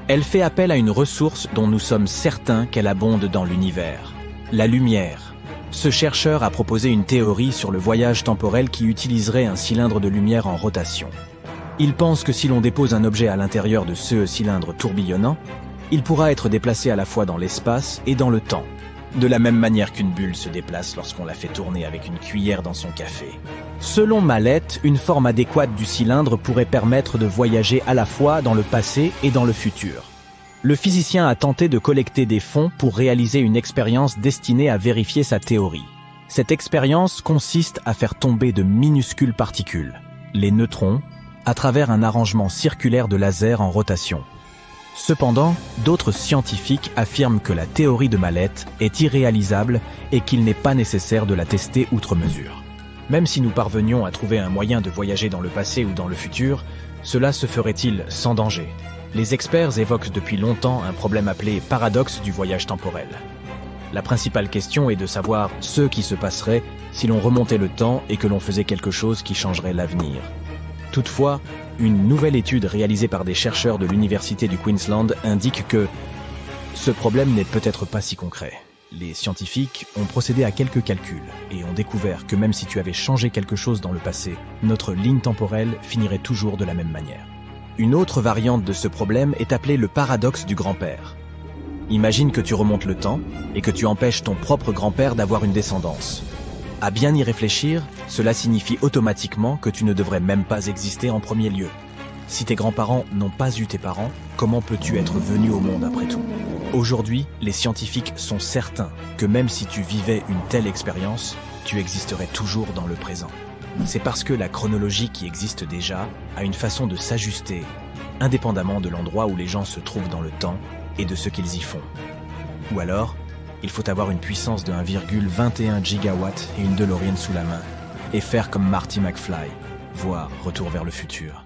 S2: Elle fait appel à une ressource dont nous sommes certains qu'elle abonde dans l'univers, la lumière. Ce chercheur a proposé une théorie sur le voyage temporel qui utiliserait un cylindre de lumière en rotation. Il pense que si l'on dépose un objet à l'intérieur de ce cylindre tourbillonnant, il pourra être déplacé à la fois dans l'espace et dans le temps, de la même manière qu'une bulle se déplace lorsqu'on la fait tourner avec une cuillère dans son café. Selon Mallett, une forme adéquate du cylindre pourrait permettre de voyager à la fois dans le passé et dans le futur. Le physicien a tenté de collecter des fonds pour réaliser une expérience destinée à vérifier sa théorie. Cette expérience consiste à faire tomber de minuscules particules, les neutrons, à travers un arrangement circulaire de laser en rotation. Cependant, d'autres scientifiques affirment que la théorie de Mallett est irréalisable et qu'il n'est pas nécessaire de la tester outre mesure. Même si nous parvenions à trouver un moyen de voyager dans le passé ou dans le futur, cela se ferait-il sans danger ? Les experts évoquent depuis longtemps un problème appelé paradoxe du voyage temporel. La principale question est de savoir ce qui se passerait si l'on remontait le temps et que l'on faisait quelque chose qui changerait l'avenir. Toutefois, une nouvelle étude réalisée par des chercheurs de l'Université du Queensland indique que ce problème n'est peut-être pas si concret. Les scientifiques ont procédé à quelques calculs et ont découvert que même si tu avais changé quelque chose dans le passé, notre ligne temporelle finirait toujours de la même manière. Une autre variante de ce problème est appelée le paradoxe du grand-père. Imagine que tu remontes le temps et que tu empêches ton propre grand-père d'avoir une descendance. À bien y réfléchir, cela signifie automatiquement que tu ne devrais même pas exister en premier lieu. Si tes grands-parents n'ont pas eu tes parents, comment peux-tu être venu au monde après tout ? Aujourd'hui, les scientifiques sont certains que même si tu vivais une telle expérience, tu existerais toujours dans le présent. C'est parce que la chronologie qui existe déjà a une façon de s'ajuster, indépendamment de l'endroit où les gens se trouvent dans le temps et de ce qu'ils y font. Ou alors, il faut avoir une puissance de 1,21 gigawatts et une DeLorean sous la main, et faire comme Marty McFly, voire Retour vers le futur.